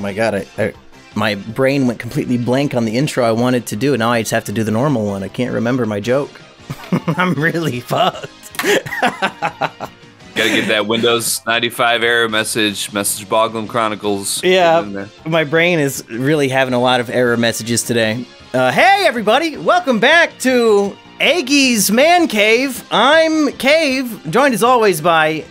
my god, my brain went completely blank on the intro I wanted to do. Now I just have to do the normal one. I can't remember my joke. I'm really fucked. Gotta get that Windows 95 error message Boglum Chronicles. Yeah, my brain is really having a lot of error messages today. Hey everybody, welcome back to Eggy's Man Cave. I'm Cave, joined as always by...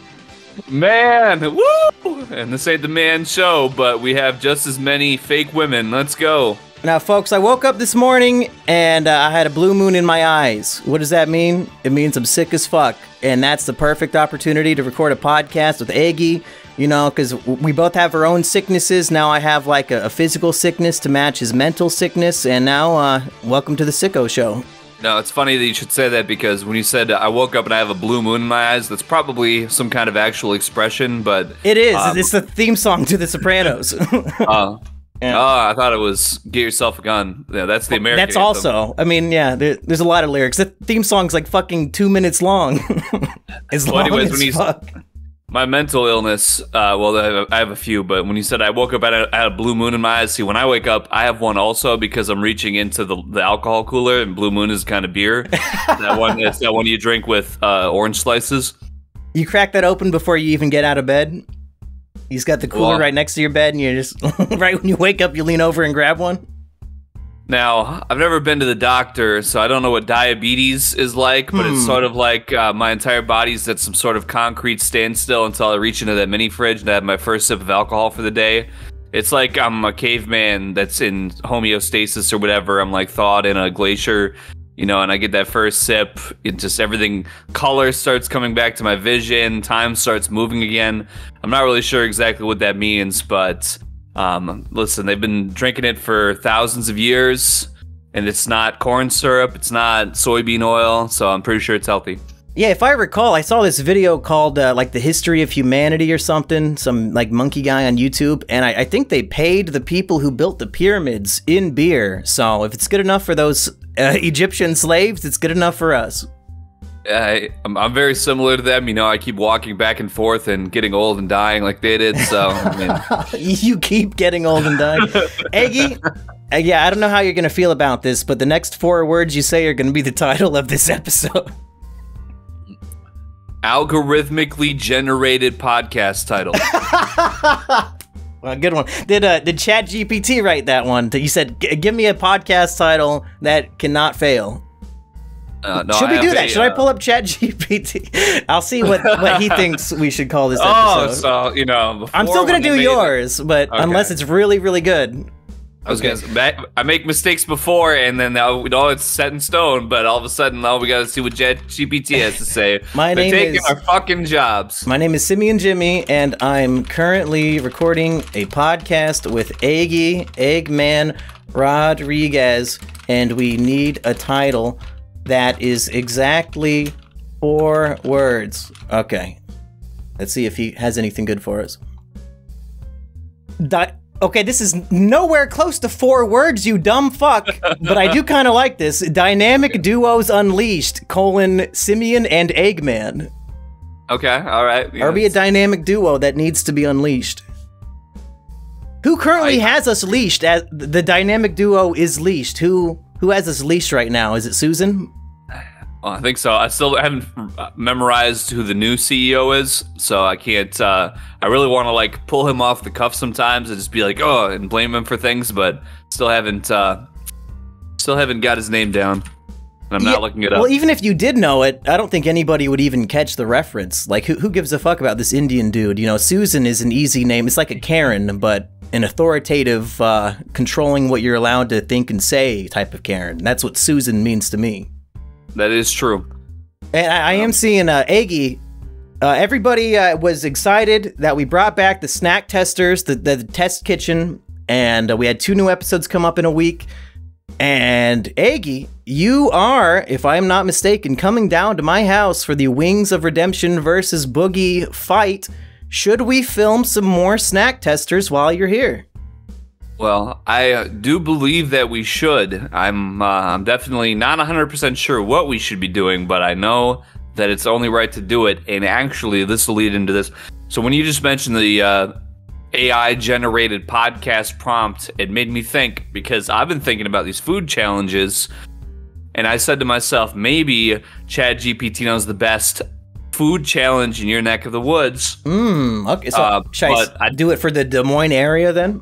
Man, woo! And this ain't the man show, but we have just as many fake women. Let's go. Now, folks, I woke up this morning and I had a blue moon in my eyes. What does that mean? It means I'm sick as fuck. And that's the perfect opportunity to record a podcast with Eggy, you know, because we both have our own sicknesses. Now I have like a physical sickness to match his mental sickness. And now, welcome to the Sicko Show. No, it's funny that you should say that because when you said I woke up and I have a blue moon in my eyes, that's probably some kind of actual expression, but... It is. It's the theme song to The Sopranos. Oh, I thought it was Get Yourself a Gun. Yeah, that's the American That's anthem. also, I mean, yeah, there's a lot of lyrics. The theme song's like fucking 2 minutes long. My mental illness, well, I have a few, but when you said I woke up and I had a blue moon in my eyes, see, when I wake up, I have one also because I'm reaching into the alcohol cooler, and blue moon is kind of beer. It's that one you drink with orange slices. You crack that open before you even get out of bed? He's got the cooler right next to your bed, and you're just, right when you wake up, you lean over and grab one? Now, I've never been to the doctor, so I don't know what diabetes is like, but it's sort of like my entire body's at some sort of concrete standstill until I reach into that mini fridge and I have my first sip of alcohol for the day. It's like I'm a caveman that's in homeostasis or whatever. I'm like thawed in a glacier, you know, and I get that first sip. It just everything, color starts coming back to my vision, time starts moving again. I'm not really sure exactly what that means, but... listen, they've been drinking it for thousands of years, and it's not corn syrup, it's not soybean oil, so I'm pretty sure it's healthy. Yeah, if I recall, I saw this video called, like, The History of Humanity or something, some, like, monkey guy on YouTube, and I think they paid the people who built the pyramids in beer, so if it's good enough for those Egyptian slaves, it's good enough for us. I'm very similar to them, you know, I keep walking back and forth and getting old and dying like they did, so, I mean... You keep getting old and dying. Eggy, yeah, I don't know how you're gonna feel about this, but the next 4 words you say are gonna be the title of this episode. Algorithmically generated podcast title. Well, good one. Did ChatGPT write that one? You said, give me a podcast title that cannot fail. No, should we do that? Should I pull up ChatGPT? I'll see what he thinks we should call this episode. Oh, so, you know, I'm still going to do yours, but unless it's really, really good. I was gonna say, I make mistakes before, and then it's set in stone, but all of a sudden, now we got to see what ChatGPT has to say. They're taking our fucking jobs. My name is Simian Jimmy, and I'm currently recording a podcast with Eggy, Eggman Rodriguez, and we need a title that is exactly 4 words. Okay. Let's see if he has anything good for us. Okay, this is nowhere close to 4 words, you dumb fuck. But I do kind of like this. Dynamic Duos Unleashed, Simian and Eggman. Okay, alright. Are we a dynamic duo that needs to be unleashed? Who currently has us leashed? The dynamic duo is leashed. Who has us leashed right now? Is it Susan? Oh, I think so. I still haven't memorized who the new CEO is, so I can't. I really want to like pull him off the cuff sometimes and just be like, oh, and blame him for things, but still haven't got his name down. And I'm not looking it up. Well, even if you did know it, I don't think anybody would even catch the reference. Like, who gives a fuck about this Indian dude? You know, Susan is an easy name. It's like a Karen, but an authoritative, controlling what you're allowed to think and say type of Karen. That's what Susan means to me. That is true. And I am seeing Eggy. Everybody was excited that we brought back the snack testers, the test kitchen, and we had 2 new episodes come up in a week. And Eggy, you are, if I am not mistaken, coming down to my house for the Wings of Redemption versus Boogie fight. Should we film some more snack testers while you're here? Well, I do believe that we should. I'm definitely not 100% sure what we should be doing, but I know that it's only right to do it. And actually, this will lead into this. So when you just mentioned the AI generated podcast prompt, it made me think, because I've been thinking about these food challenges, and I said to myself, maybe ChatGPT knows the best food challenge in your neck of the woods. Okay, so should I do it for the Des Moines area then?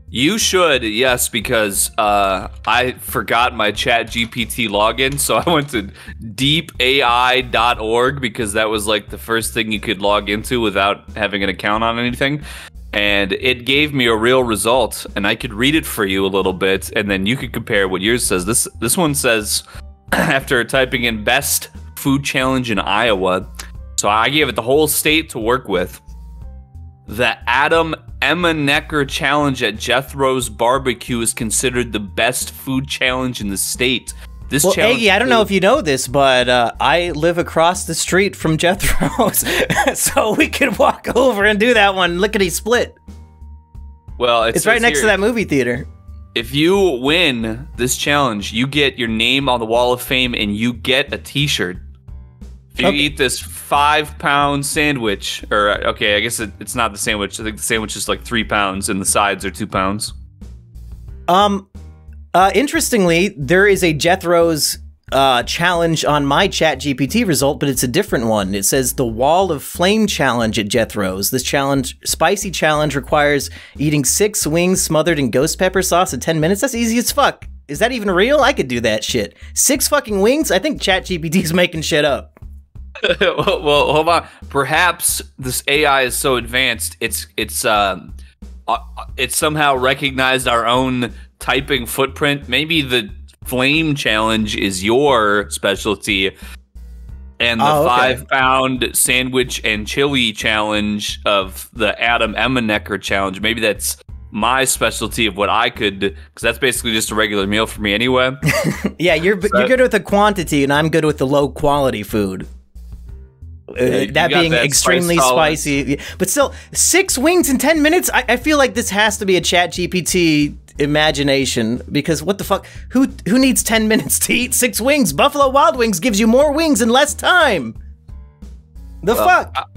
You should, yes, because I forgot my ChatGPT login, so I went to deepai.org because that was like the first thing you could log into without having an account on anything. And it gave me a real result, and I could read it for you a little bit, and then you could compare what yours says. This one says, after typing in best food challenge in Iowa, so I gave it the whole state to work with. The Adam Emma Necker challenge at Jethro's Barbecue is considered the best food challenge in the state. This challenge, Eggy, I don't know if you know this, but I live across the street from Jethro's, so we could walk over and do that one lickety split. Well, it's right next to that movie theater. If you win this challenge, you get your name on the Wall of Fame and you get a t-shirt. If you eat this 5-pound sandwich, or okay, I guess it's not the sandwich. I think the sandwich is like 3 pounds and the sides are 2 pounds. Interestingly, there is a Jethro's challenge on my ChatGPT result, but it's a different one. It says the Wall of Flame challenge at Jethro's. This spicy challenge requires eating 6 wings smothered in ghost pepper sauce in 10 minutes. That's easy as fuck. Is that even real? I could do that shit. 6 fucking wings? I think ChatGPT's making shit up. Well, hold on. Perhaps this AI is so advanced, it's somehow recognized our own typing footprint. Maybe the flame challenge is your specialty, and the 5-pound sandwich and chili challenge of the Adam Emma Necker challenge, maybe that's my specialty of what I could, because that's basically just a regular meal for me anyway. Yeah, you're good with the quantity, and I'm good with the low quality food. That being extremely spicy. But still, 6 wings in 10 minutes? I feel like this has to be a ChatGPT imagination, because what the fuck? Who needs 10 minutes to eat 6 wings? Buffalo Wild Wings gives you more wings in less time. The fuck?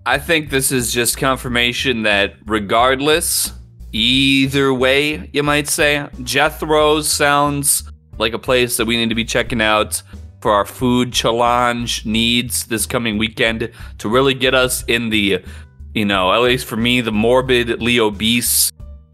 I think this is just confirmation that regardless, either way, you might say, Jethro's sounds like a place that we need to be checking out for our food challenge needs this coming weekend to really get us in the, at least for me, the morbidly obese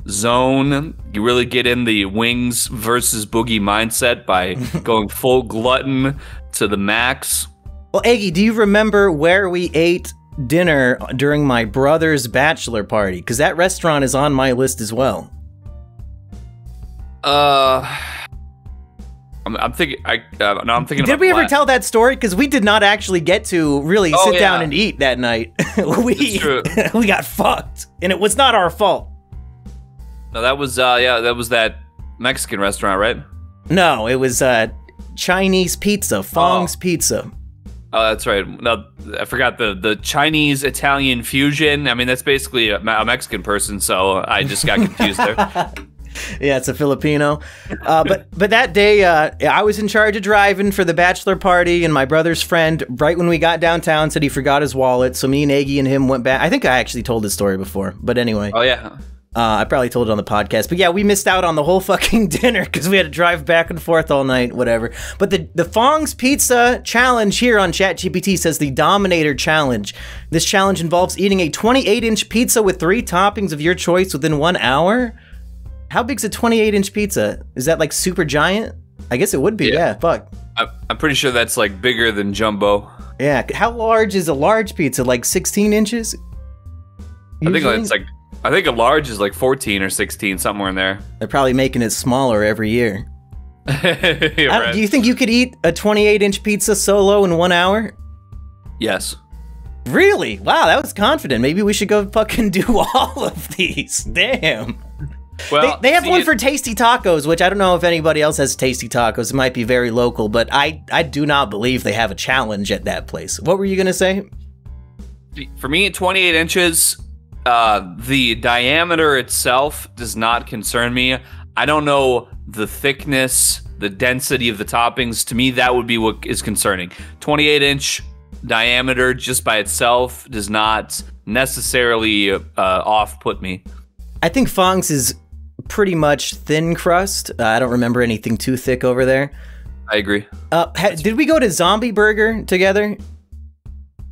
zone. You really get in the wings versus boogie mindset by going full glutton to the max. Well, Eggy, do you remember where we ate dinner during my brother's bachelor party? Because that restaurant is on my list as well. I'm thinking. I'm thinking. Did we ever tell that story? Because we did not actually get to really sit down and eat that night. We got fucked, and it was not our fault. No, that was that was that Mexican restaurant, right? No, it was Chinese pizza, Fong's Pizza. Oh, that's right. No, I forgot the Chinese Italian fusion. I mean, that's basically a Mexican person, so I just got confused there. Yeah, it's a Filipino. But that day, I was in charge of driving for the bachelor party, and my brother's friend, right when we got downtown, said he forgot his wallet. So me and Eggy and him went back. I think I actually told this story before, but anyway. Oh, yeah. I probably told it on the podcast. But yeah, we missed out on the whole fucking dinner because we had to drive back and forth all night, whatever. But the Fong's Pizza challenge here on ChatGPT says the Dominator Challenge. This challenge involves eating a 28-inch pizza with 3 toppings of your choice within 1 hour. How big's a 28-inch pizza? Is that like super giant? I guess it would be, yeah fuck. I'm pretty sure that's like bigger than jumbo. Yeah, how large is a large pizza? Like 16 inches? Usually? I think a large is like 14 or 16, somewhere in there. They're probably making it smaller every year. Right. Do you think you could eat a 28-inch pizza solo in 1 hour? Yes. Really? Wow, that was confident. Maybe we should go fucking do all of these. Damn. Well, they have one for Tasty Tacos, which I don't know if anybody else has Tasty Tacos. It might be very local, but I do not believe they have a challenge at that place. What were you going to say? For me, 28 inches, the diameter itself does not concern me. I don't know the thickness, the density of the toppings. To me, that would be what is concerning. 28-inch, diameter just by itself does not necessarily off-put me. I think Fong's is pretty much thin crust. I don't remember anything too thick over there. I agree. Did we go to Zombie Burger together?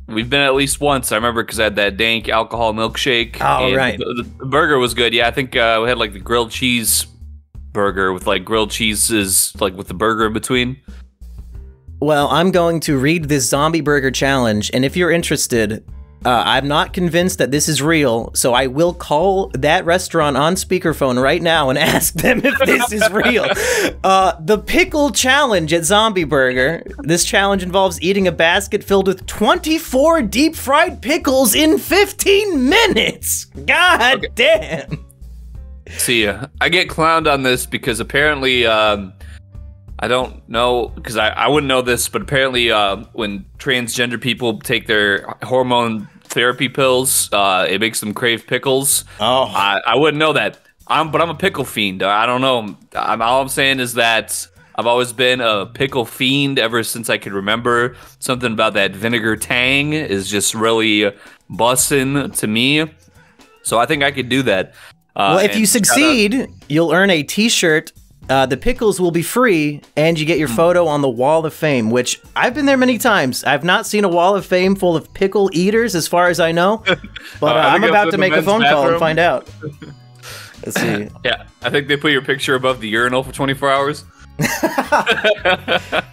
We've been at least once. I remember because I had that dank alcohol milkshake. Oh, right. The burger was good. Yeah, I think we had like the grilled cheese burger with like grilled cheeses, like with the burger in between. Well, I'm going to read this Zombie Burger challenge, and if you're interested, I'm not convinced that this is real, so I will call that restaurant on speakerphone right now and ask them if this is real. The Pickle Challenge at Zombie Burger. This challenge involves eating a basket filled with 24 deep-fried pickles in 15 minutes! God damn! See, I get clowned on this because apparently, I don't know, because I wouldn't know this, but apparently when transgender people take their hormone therapy pills, it makes them crave pickles. Oh. I wouldn't know that. But I'm a pickle fiend. I don't know. All I'm saying is that I've always been a pickle fiend ever since I could remember. Something about that vinegar tang is just really bussin' to me. So I think I could do that. Well, if you succeed, you'll earn a t-shirt. The pickles will be free, and you get your photo on the Wall of Fame, which I've been there many times. I've not seen a Wall of Fame full of pickle eaters, as far as I know. But I'm about to make a phone call and find out. Let's see. Yeah, I think they put your picture above the urinal for 24 hours.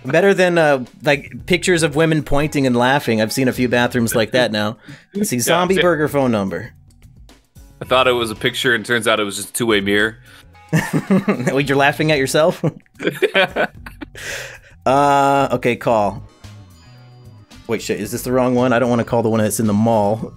Better than like pictures of women pointing and laughing. I've seen a few bathrooms like that now. Let's see, Zombie Burger phone number. I thought it was a picture, and turns out it was just a two-way mirror. Wait, you're laughing at yourself? Okay, call. Wait, shit, is this the wrong one? I don't want to call the one that's in the mall.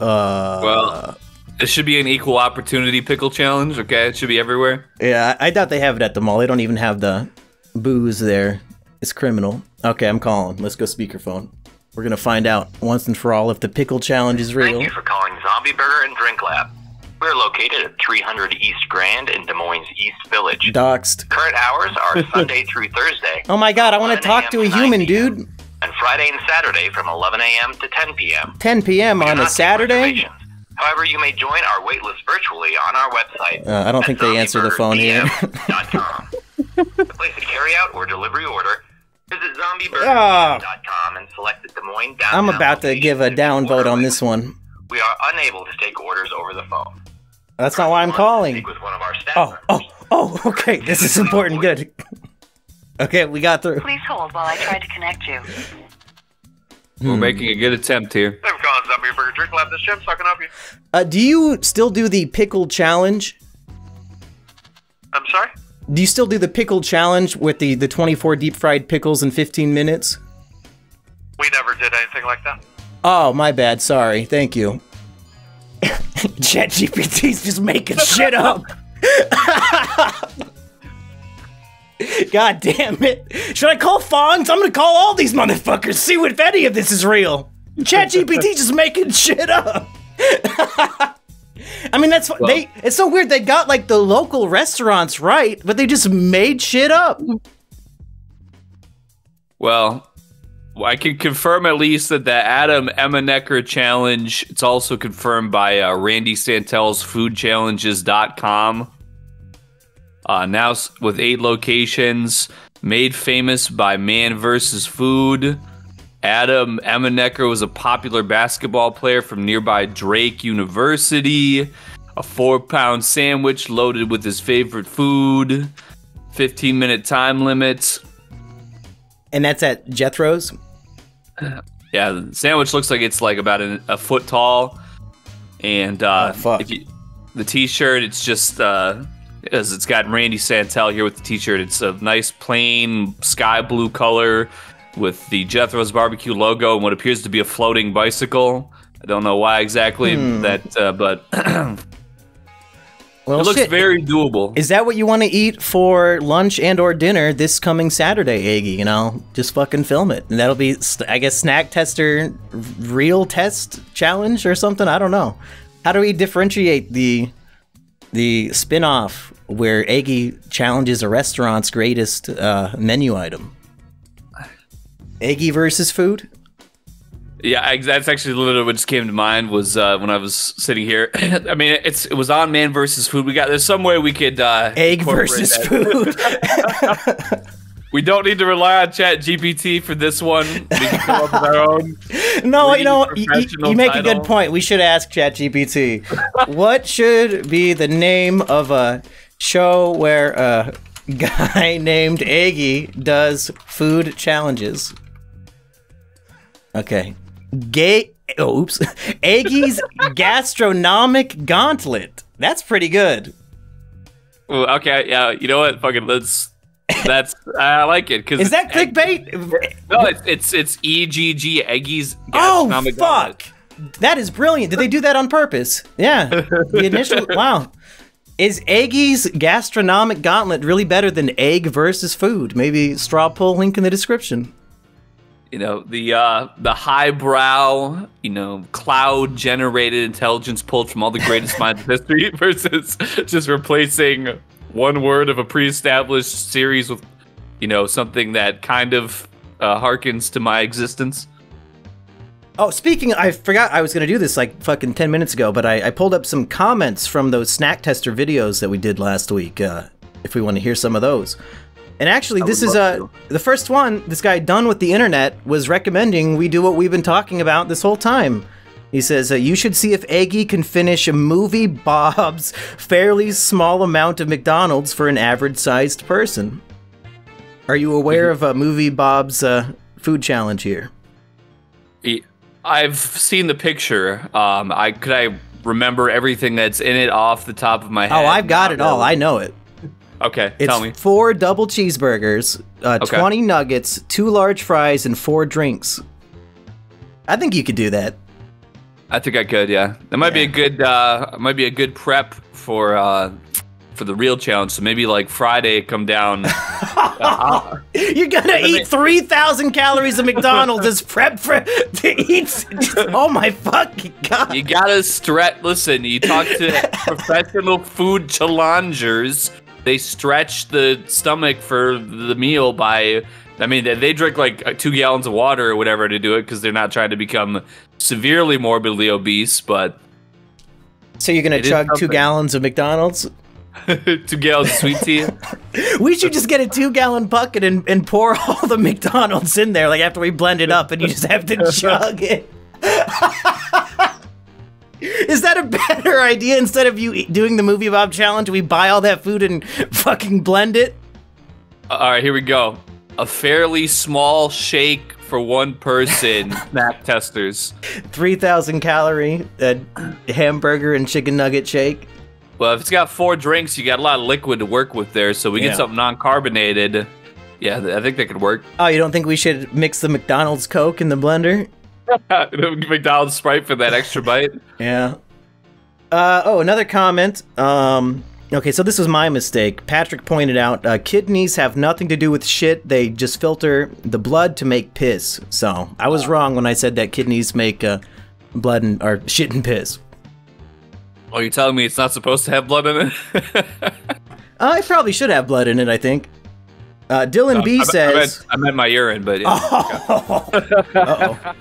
Well, it should be an equal opportunity pickle challenge, okay? It should be everywhere. Yeah, I doubt they have it at the mall. They don't even have the booze there. It's criminal. Okay, I'm calling. Let's go speakerphone. We're gonna find out once and for all if the pickle challenge is real. Thank you for calling Zombie Burger and Drink Lab. We're located at 300 East Grand in Des Moines East Village. Doxed. Current hours are Sunday through Thursday. Oh my god, I want to talk to a human, dude. And Friday and Saturday from 11 a.m. to 10 p.m. 10 p.m. on a Saturday? However, you may join our waitlist virtually on our website. I don't think they answer the phone here. To place a carryout or delivery order, visit zombieburger.com and select the Des Moines downtown. I'm about to give a downvote on this one. We are unable to take orders over the phone. That's not why I'm calling. Speak with one of our staff Okay. This is important. Good. Okay, we got through. Please hold while I try to connect you. We're making a good attempt here. Thank you for calling Zombie Burger Drink Lab. This is Jim, so I can help you. Do you still do the pickle challenge? I'm sorry? Do you still do the pickle challenge with the 24 deep fried pickles in 15 minutes? We never did anything like that. Oh, my bad. Sorry. Thank you. ChatGPT's just making shit up. God damn it. Should I call Fonz? I'm gonna call all these motherfuckers, see if any of this is real. ChatGPT just making shit up. I mean, that's it's so weird. They got like the local restaurants right, but they just made shit up. Well, I can confirm at least that the Adam Emanecker challenge, it's also confirmed by Randy Santel's foodchallenges.com. Now with 8 locations, made famous by Man vs. Food. Adam Emanecker was a popular basketball player from nearby Drake University. A 4-pound sandwich loaded with his favorite food. 15-minute time limit. And that's at Jethro's? Yeah, the sandwich looks like it's like about a foot tall. And the t-shirt, it's just... it's got Randy Santel here with the t-shirt. It's a nice plain sky blue color with the Jethro's Barbecue logo and what appears to be a floating bicycle. I don't know why exactly but well, it looks very doable. Is that what you want to eat for lunch and or dinner this coming Saturday, Eggy? You know, just fucking film it. And that'll be, I guess, Snack Tester Real Test Challenge or something? I don't know. How do we differentiate the spin-off where Eggy challenges a restaurant's greatest menu item? Eggy versus food? Yeah, that's actually literally what just came to mind was when I was sitting here. I mean, it was on Man versus Food. There's some way we could egg versus food. We don't need to rely on Chat GPT for this one. We can come up with our own. No, you make a good point. We should ask Chat GPT. What should be the name of a show where a guy named Eggy does food challenges? Okay. Eggy's Gastronomic Gauntlet. That's pretty good. Ooh, okay, yeah. You know what? Fucking I like it because is that clickbait? No, it's EGG Eggy's Gastronomic Gauntlet. That is brilliant. Did they do that on purpose? Yeah. The initial wow. Is Eggy's Gastronomic Gauntlet really better than Egg versus Food? Maybe straw poll link in the description. You know, the highbrow, cloud-generated intelligence pulled from all the greatest minds of history versus just replacing one word of a pre-established series with, something that kind of harkens to my existence. Oh, I forgot I was going to do this like fucking 10 minutes ago, but I pulled up some comments from those snack tester videos that we did last week, if we want to hear some of those. And actually, this is the first one. This guy, Done with the Internet, was recommending we do what we've been talking about this whole time. He says, you should see if Eggy can finish a Movie Bob's fairly small amount of McDonald's for an average-sized person. Are you aware of Movie Bob's food challenge here? I've seen the picture. Could I remember everything that's in it off the top of my head? Oh, I've got it all. I know it. Okay, tell me. It's 4 double cheeseburgers, 20 nuggets, 2 large fries, and 4 drinks. I think you could do that. I think I could, yeah. That might be a good prep for the real challenge. So maybe like Friday, come down. You're gonna eat 3,000 calories of McDonald's as prep to eat. Oh my fucking god! You gotta stretch. Listen, you talk to professional food challengers. They stretch the stomach for the meal by, they drink like 2 gallons of water or whatever to do it because they're not trying to become severely morbidly obese, but... So you're going to chug 2 gallons of McDonald's? 2 gallons of sweet tea? We should just get a 2-gallon bucket and pour all the McDonald's in there, like after we blend it up, and you just have to chug it. Is that a better idea? Instead of you doing the Movie Bob challenge, we buy all that food and fucking blend it? All right, here we go. A fairly small shake for one person, snack testers. 3,000 calorie hamburger and chicken nugget shake. Well, if it's got 4 drinks, you got a lot of liquid to work with there, so we get something non-carbonated. Yeah, I think that could work. Oh, you don't think we should mix the McDonald's Coke in the blender? McDonald's Sprite for that extra bite. Yeah. Another comment. Okay, so this was my mistake. Patrick pointed out kidneys have nothing to do with shit. They just filter the blood to make piss. So I was wrong when I said that kidneys make blood or shit and piss. Oh, you're telling me it's not supposed to have blood in it? It probably should have blood in it, I think. Dylan B says... I meant my urine, but... Yeah. Uh-oh.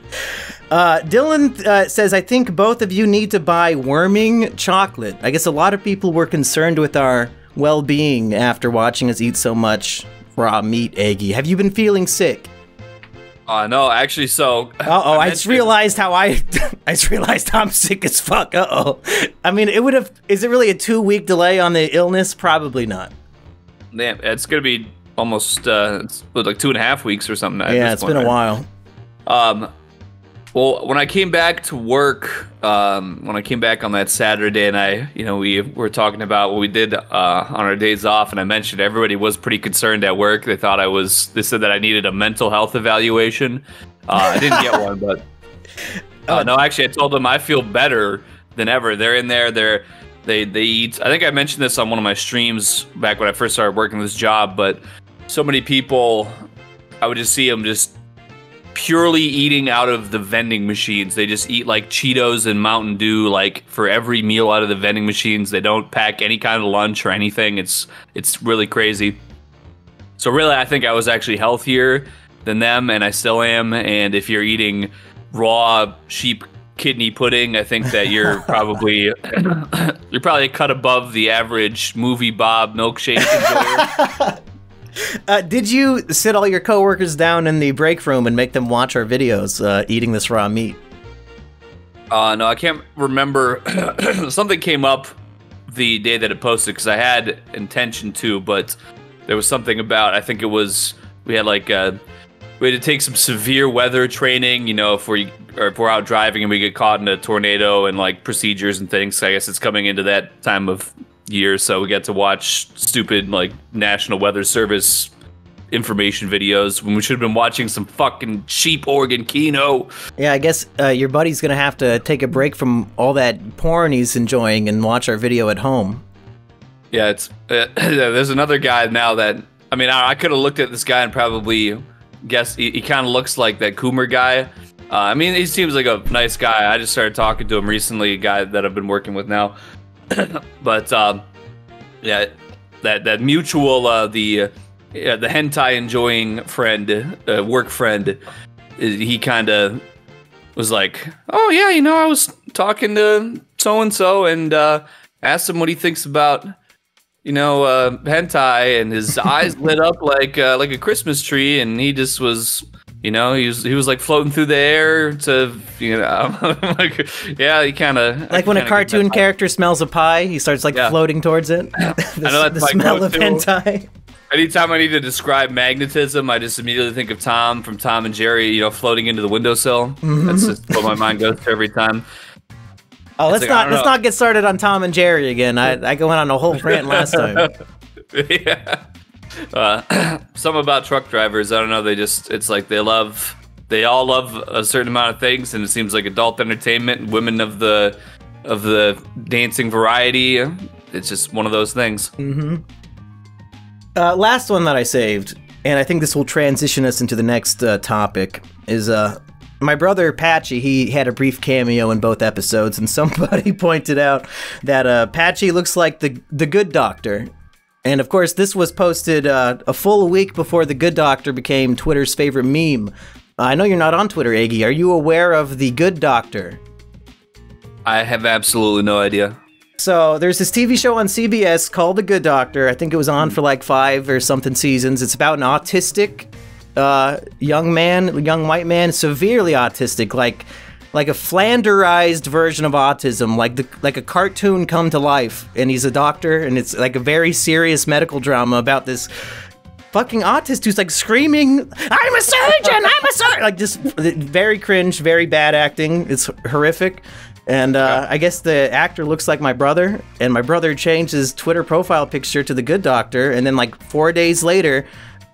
Dylan says, I think both of you need to buy worming chocolate. I guess a lot of people were concerned with our well-being after watching us eat so much raw meat, Eggy. Have you been feeling sick? No, actually, so... I just realized I just realized I'm sick as fuck. I mean, is it really a 2-week delay on the illness? Probably not. Damn, it's gonna be almost it's like 2.5 weeks or something. Yeah, it's been a while. Well, when I came back to work, when I came back on that Saturday, and we were talking about what we did on our days off, and I mentioned everybody was pretty concerned at work. They said that I needed a mental health evaluation. I didn't get one, but no, actually, I told them I feel better than ever. They're in there. They eat. I think I mentioned this on one of my streams back when I first started working this job, but so many people, I would just see them just purely eating out of the vending machines. They just eat like Cheetos and Mountain Dew like for every meal out of the vending machines. They don't pack any kind of lunch or anything. It's really crazy. So really, I think I was actually healthier than them, and I still am. And if you're eating raw sheep kidney pudding. I think that you're probably a cut above the average movie Bob milkshake enjoyer. Did you sit all your coworkers down in the break room and make them watch our videos eating this raw meat? No, I can't remember. Something came up the day that it posted because I had intention to, but there was something about, I think it was, we had to take some severe weather training, if we're out driving and we get caught in a tornado and like procedures and things. So I guess it's coming into that time of year, so we get to watch stupid like National Weather Service information videos when we should have been watching some fucking sheep organ kino. Yeah, I guess your buddy's gonna have to take a break from all that porn he's enjoying and watch our video at home. Yeah, it's there's another guy now that, I mean, I could have looked at this guy and probably guessed he kind of looks like that Coomer guy. I mean, he seems like a nice guy. I just started talking to him recently, a guy that I've been working with now. But yeah, that mutual the hentai enjoying friend, work friend, he kind of was like, oh yeah, I was talking to so and so and asked him what he thinks about hentai, and his eyes lit up like a Christmas tree, and he just was. He was like floating through the air to, like, yeah, he kind of... Like when a cartoon character smells a pie, he starts like floating towards it. I know that's the smell of hentai. Anytime I need to describe magnetism, I just immediately think of Tom from Tom and Jerry, floating into the windowsill. Mm-hmm. That's just what my mind goes to every time. Oh, let's not get started on Tom and Jerry again. I went on a whole rant last time. Yeah. Something about truck drivers, I don't know, it's like they all love a certain amount of things, and it seems like adult entertainment and women of the dancing variety, it's just one of those things. Mm-hmm. Last one that I saved, and I think this will transition us into the next topic, is my brother Patchy. He had a brief cameo in both episodes, and somebody pointed out that Patchy looks like the Good Doctor. And of course, this was posted a full week before the Good Doctor became Twitter's favorite meme. I know you're not on Twitter, Eggy. Are you aware of the Good Doctor? I have absolutely no idea. So there's this TV show on CBS called The Good Doctor. I think it was on for like 5 or something seasons. It's about an autistic young white man, severely autistic, like a Flanderized version of autism, like a cartoon come to life, and he's a doctor, and it's like a very serious medical drama about this fucking autist who's like screaming, "I'm a surgeon! I'm a surgeon!" Like just very cringe, very bad acting. It's horrific. And I guess the actor looks like my brother, and my brother changed his Twitter profile picture to The Good Doctor, and then like 4 days later,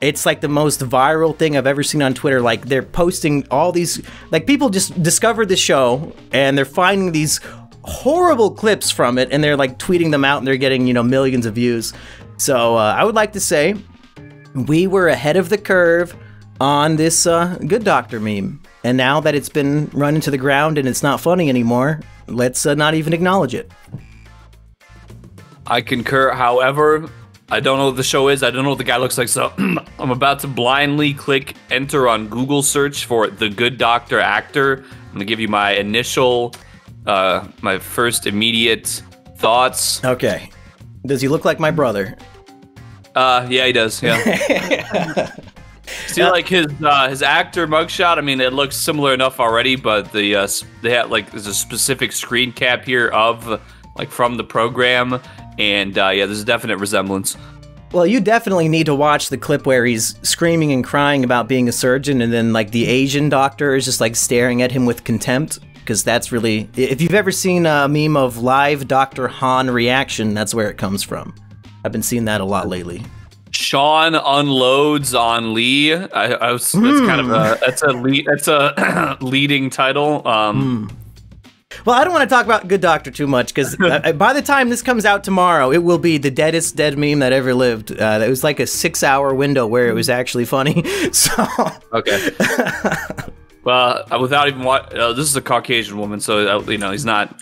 it's like the most viral thing I've ever seen on Twitter. Like they're posting all these, like people just discovered the show and they're finding these horrible clips from it and they're like tweeting them out and they're getting, millions of views. So I would like to say we were ahead of the curve on this Good Doctor meme. And now that it's been run into the ground and it's not funny anymore, let's not even acknowledge it. I concur. However, I don't know what the show is. I don't know what the guy looks like, so I'm about to blindly click enter on Google search for The Good Doctor actor. I'm going to give you my initial, my first immediate thoughts. Okay. Does he look like my brother? Yeah, he does, yeah. See, like his actor mugshot, I mean, it looks similar enough already, but they had, like, there's a specific screen cap here of, like, from the program. And yeah, there's a definite resemblance. Well, you definitely need to watch the clip where he's screaming and crying about being a surgeon, and then like the Asian doctor is just like staring at him with contempt, because that's really, if you've ever seen a meme of live Dr. Han reaction, that's where it comes from. I've been seeing that a lot lately. Sean unloads on Lee. That's kind of that's a leading title. Well, I don't want to talk about Good Doctor too much, because by the time this comes out tomorrow, it will be the deadest dead meme that ever lived. It was like a 6-hour window where it was actually funny. So okay. Well, without even this is a Caucasian woman, so he's not.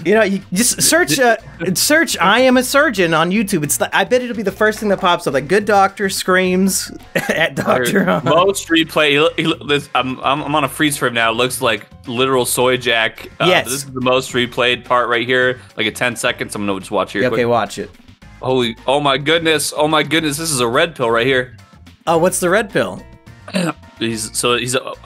You just search I am a surgeon on YouTube. I bet it'll be the first thing that pops up. Like Good Doctor screams at Dr. Han. Most replay. I'm on a freeze frame now. It looks like literal soy jack. Yes. This is the most replayed part right here. Like at 10 seconds. I'm gonna just watch here. Okay, watch it. Oh my goodness. This is a red pill right here. Oh, what's the red pill? I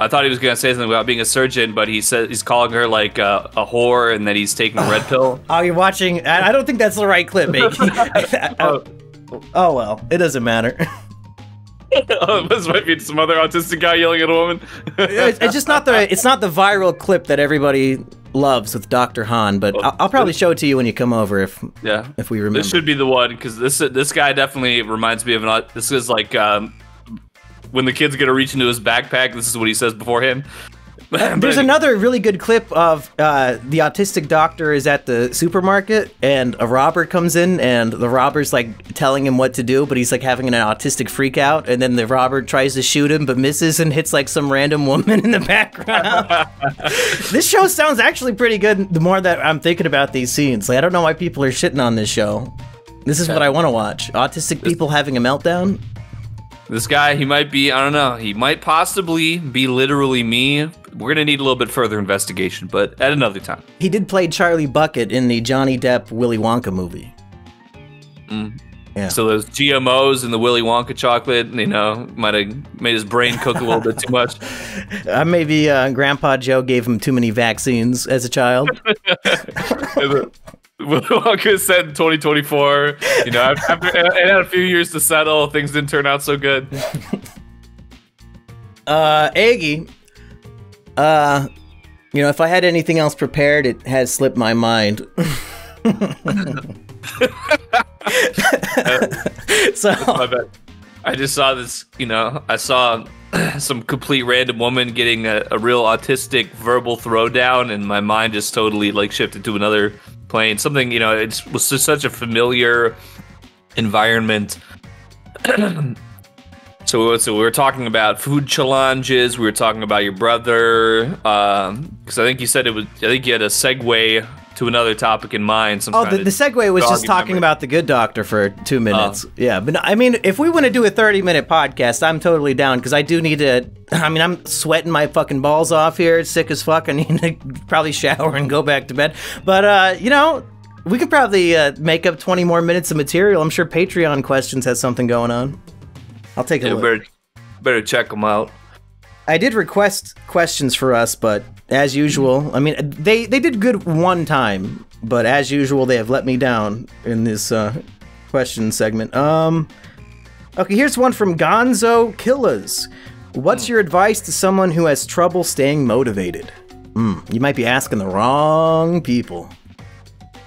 thought he was gonna say something about being a surgeon, but he said he's calling her like a whore, and that he's taking a red pill. Oh, you're watching? I don't think that's the right clip, Eggy. Oh well, it doesn't matter. This might be some other autistic guy yelling at a woman. It's just not the viral clip that everybody loves with Dr. Han, but I'll probably show it to you when you come over if we remember. This should be the one, because this guy definitely reminds me of this is like. When the kid's gonna reach into his backpack, this is what he says beforehand. There's another really good clip of the autistic doctor is at the supermarket, and a robber comes in, and the robber's like telling him what to do, but he's like having an autistic freak out, and then the robber tries to shoot him, but misses and hits like some random woman in the background. This show sounds actually pretty good. The more that I'm thinking about these scenes, like I don't know why people are shitting on this show. This is what I want to watch: autistic people having a meltdown. This guy, he might be, I don't know, he might possibly be literally me. We're gonna need a little bit further investigation, but at another time. He did play Charlie Bucket in the Johnny Depp Willy Wonka movie. Yeah. So those GMOs and the Willy Wonka chocolate, might have made his brain cook a little bit too much. Maybe Grandpa Joe gave him too many vaccines as a child. Willy Wonka said in 2024, after it had a few years to settle, things didn't turn out so good. Eggy, if I had anything else prepared, it has slipped my mind. So my bad. I just saw this, I saw some complete random woman getting a real autistic verbal throwdown, and my mind just totally like shifted to another plane. Something, it was just such a familiar environment. So we were talking about food challenges. We were talking about your brother, because I think you said I think you had a segue to another topic in mind. The segue was just talking about the Good Doctor for 2 minutes. Yeah, but I mean, if we want to do a 30-minute podcast, I'm totally down, because I do need to. I mean, I'm sweating my fucking balls off here. It's sick as fuck. I need to probably shower and go back to bed. But we could probably make up 20 more minutes of material. I'm sure Patreon Questions has something going on. I'll take a look. Better check them out. I did request questions for us, but as usual, I mean, they did good one time, but as usual, they have let me down in this question segment. Okay, here's one from Gonzo Killas. What's your advice to someone who has trouble staying motivated? You might be asking the wrong people.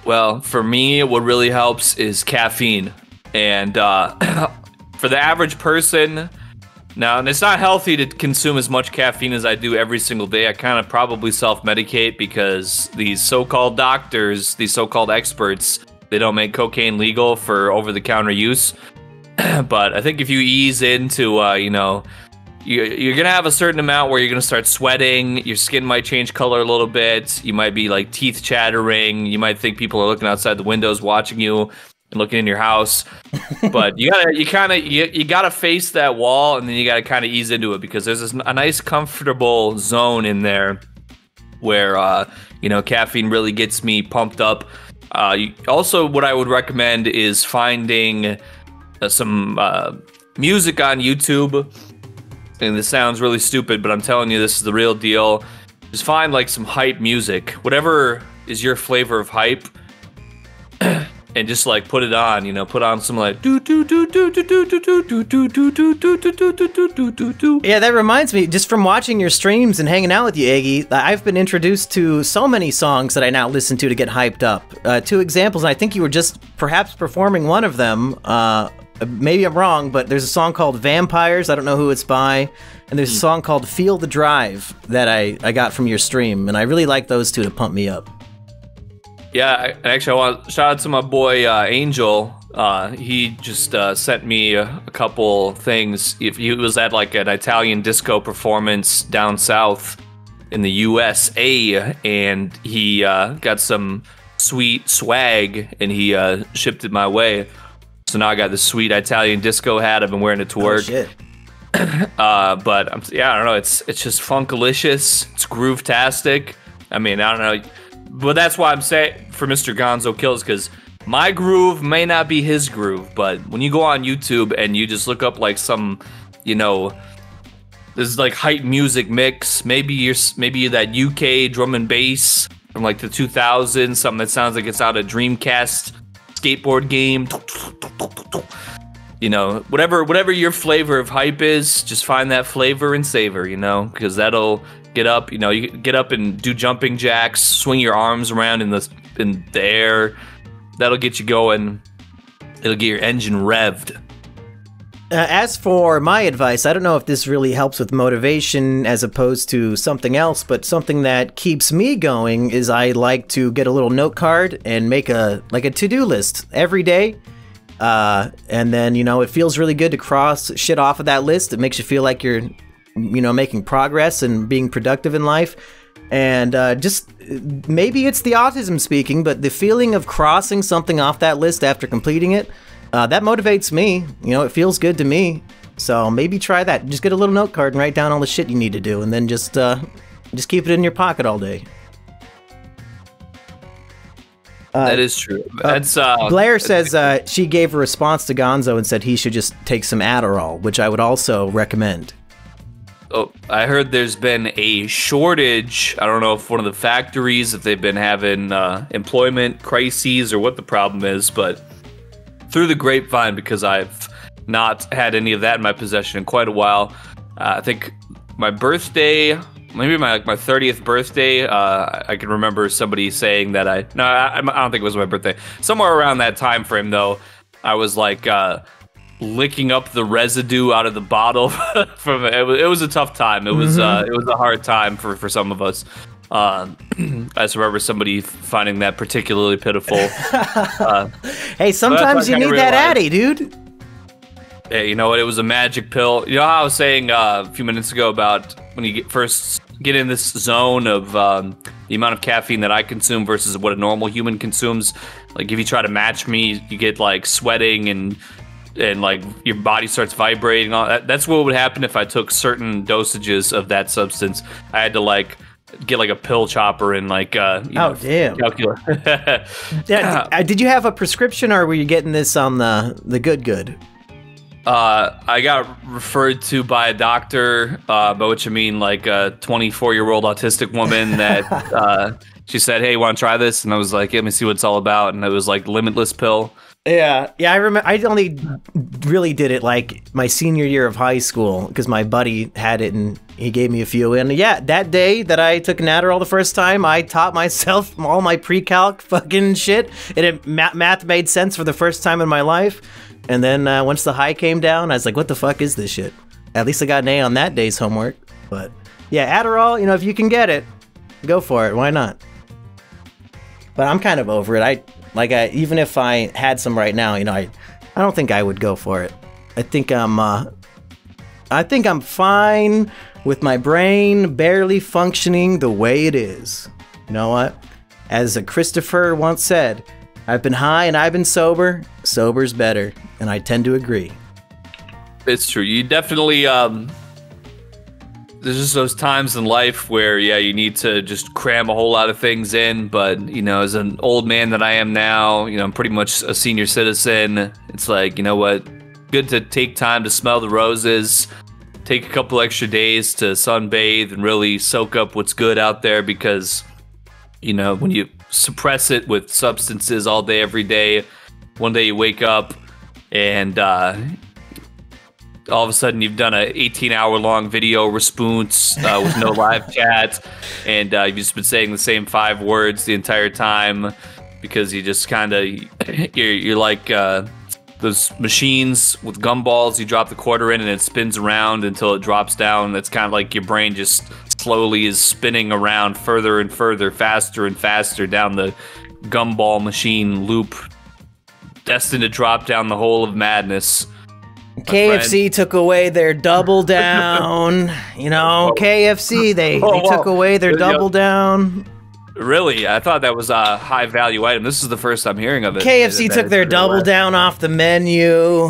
Well, for me, what really helps is caffeine. And for the average person, now, and it's not healthy to consume as much caffeine as I do every single day. I kind of probably self-medicate because these so-called doctors, these so-called experts, they don't make cocaine legal for over-the-counter use. But I think if you ease into, you're going to have a certain amount where you're going to start sweating. Your skin might change color a little bit. You might be like teeth chattering. You might think people are looking outside the windows watching you and looking in your house. But you gotta face that wall, and then you gotta kind of ease into it, because there's a nice comfortable zone in there where caffeine really gets me pumped up. Also, what I would recommend is finding some music on YouTube. And this sounds really stupid, but I'm telling you, this is the real deal. Just find like some hype music, whatever is your flavor of hype. And just like put it on, put on some like do do do do do do do do do do do do do do do do. Yeah, that reminds me, just from watching your streams and hanging out with you, Eggy, I've been introduced to so many songs that I now listen to get hyped up. 2 examples, and I think you were just perhaps performing one of them. Maybe I'm wrong, but there's a song called Vampires. I don't know who it's by. And there's a song called Feel the Drive that I got from your stream, and I really like those 2 to pump me up. Yeah, actually, I want to shout out to my boy Angel. He just sent me a couple things. If he was at like an Italian disco performance down south in the USA, and he got some sweet swag, and he shipped it my way. So now I got this sweet Italian disco hat. I've been wearing it to work. Shit. But I don't know. It's just funkalicious. It's groove-tastic. I mean, I don't know. But that's why I'm saying for Mr. Gonzo Kills, because my groove may not be his groove. But when you go on YouTube and you just look up like some, you know, this is like hype music mix. Maybe that UK drum and bass from like the 2000s, something that sounds like it's out of Dreamcast skateboard game. You know, whatever your flavor of hype is, just find that flavor and savor, you know, because that'll get up, you know, you get up and do jumping jacks, swing your arms around in the air. That'll get you going. It'll get your engine revved. As for my advice, I don't know if this really helps with motivation as opposed to something else, but something that keeps me going is I like to get a little note card and make a to-do list every day. And then, you know, it feels really good to cross shit off of that list. It makes you feel like you're, you know, making progress and being productive in life. And just maybe it's the autism speaking, but the feeling of crossing something off that list after completing it, that motivates me. You know, it feels good to me. So maybe try that. Just get a little note card and write down all the shit you need to do, and then just keep it in your pocket all day. That is true. That's Blair says she gave a response to Gonzo and said he should just take some Adderall, which I would also recommend. Oh, I heard there's been a shortage. I don't know if one of the factories, if they've been having employment crises or what the problem is, but through the grapevine, because I've not had any of that in my possession in quite a while. I think my birthday, maybe my 30th birthday, I can remember somebody saying that I don't think it was my birthday. Somewhere around that time frame, though, I was like licking up the residue out of the bottle from it. It was a tough time. It was a hard time for some of us. I just remember somebody finding that particularly pitiful. Hey, sometimes you need that Addy, dude. Hey, you know what? It was a magic pill. You know how I was saying a few minutes ago about when you first get in this zone of the amount of caffeine that I consume versus what a normal human consumes. Like if you try to match me, you get like sweating and like your body starts vibrating. All that. That's what would happen if I took certain dosages of that substance. I had to like get like a pill chopper and like damn. calculate. Did you have a prescription, or were you getting this on the good? I got referred to by a doctor, by which I mean like a 24-year-old autistic woman that she said, "Hey, you want to try this?" And I was like, "Let me see what it's all about." And it was like Limitless pill. Yeah, I remember. I only really did it like my senior year of high school because my buddy had it and he gave me a few. And yeah, that day that I took an Adderall the first time, I taught myself all my pre-calc fucking shit, and math made sense for the first time in my life. And then once the high came down, I was like, "What the fuck is this shit?" At least I got an A on that day's homework. But yeah, Adderall, you know, if you can get it, go for it. Why not? But I'm kind of over it. Even if I had some right now, you know, I don't think I would go for it. I think I'm fine with my brain barely functioning the way it is. You know what? As Christopher once said, "I've been high and I've been sober. Sober's better," and I tend to agree. It's true. You definitely there's just those times in life where, yeah, you need to just cram a whole lot of things in. But, you know, as an old man that I am now, you know, I'm pretty much a senior citizen. It's like, you know what? Good to take time to smell the roses, take a couple extra days to sunbathe and really soak up what's good out there, because, you know, when you suppress it with substances all day, every day, one day you wake up and all of a sudden you've done a 18-hour-long video response with no live chat, and you've just been saying the same 5 words the entire time because you just kind of you're like those machines with gumballs. You drop the quarter in and it spins around until it drops down. That's kind of like your brain just slowly is spinning around further and further, faster and faster down the gumball machine loop destined to drop down the hole of madness. KFC took away their double down. You know, KFC, they took away their double down. Really? I thought that was a high value item. This is the first I'm hearing of it. KFC took their double down off the menu.